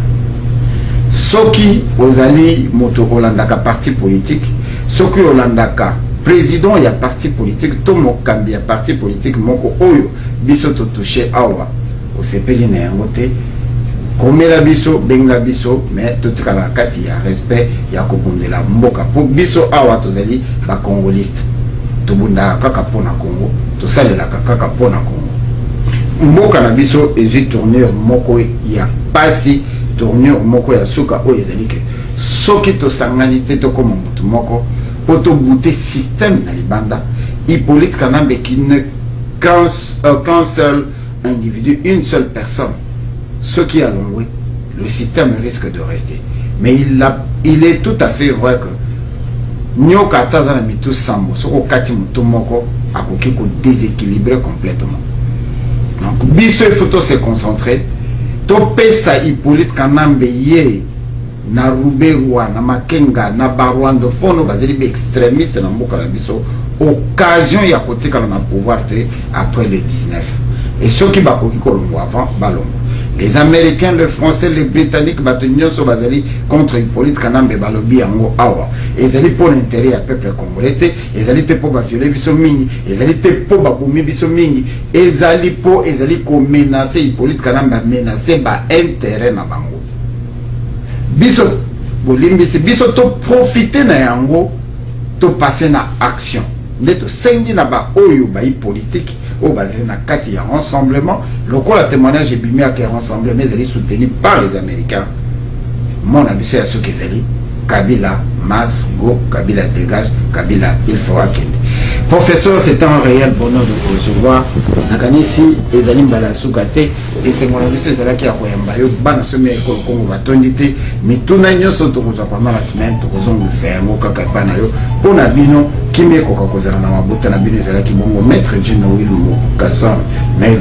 soki ozali moto olandaka parti politique soki olandaka président ya parti politique to mokambi ya parti politique moko oyo biso to toucher awa o sepeli na yango te komela biso benga biso mais totikala kati ya respect ya kobundela mboka po biso awa tozali ba congoliste tobunda kaka pona Congo tosalela kaka pona Congo mboka na biso ezui tournure moko ya pasi tournure moko ya suka o ezali ke soki to sangani te to comme mutu moko pour to bouter système na libanda Hippolyte Kanambe qui ne qu'un seul individu, une seule personne, ce qui a longué, le système risque de rester. Mais il est tout à fait vrai que nous avons mis sambo, ce qu'on a déséquilibré complètement. Donc, il faut se concentrer. Topé sa Hippolyte Kanambe yé na Ruberwa, na Makenga, na Barwando, fono bazeli extrémiste na mboka la biso. Occasion ya côté quand on a pouvoir après le 19. Et ceux qui bakoki kolongo avant balongo. Les Américains, les Français, les Britanniques batunion so bazali contre Hippolyte Kanambe balobi yango awa. Ezali pour l'intérêt du peuple congolais, ezali te pour ba violer biso mingi, ezali te pour ba boumi biso mingi, ezali ko menacer Hippolyte Kanambe menacer ba intérêt na bango. Biso bolimbisi biso to profiter na yango to passer na action. Neto sengi na ba oyo ba politique au basé na kati ya rassemblement le quoi témoignage est bimé à que rassemblement mais elle est soutenu par les Américains mon avis à ce que c'est Kabila masse go Kabila dégage Kabila il faut attendre. Professeur, c'est un réel bonheur de vous recevoir. Nakanisi ezali mbala sukate et c'est mon avis c'est là qui a koyamba yo bana semaine ko Congo va tondité mais tout na nyoso to koza pendant la semaine to kozonga sengo kaka bana yo pona bino kimeko ka kozala na mabuta na bino ezala ki bongo maître Djino Will Mukasam mais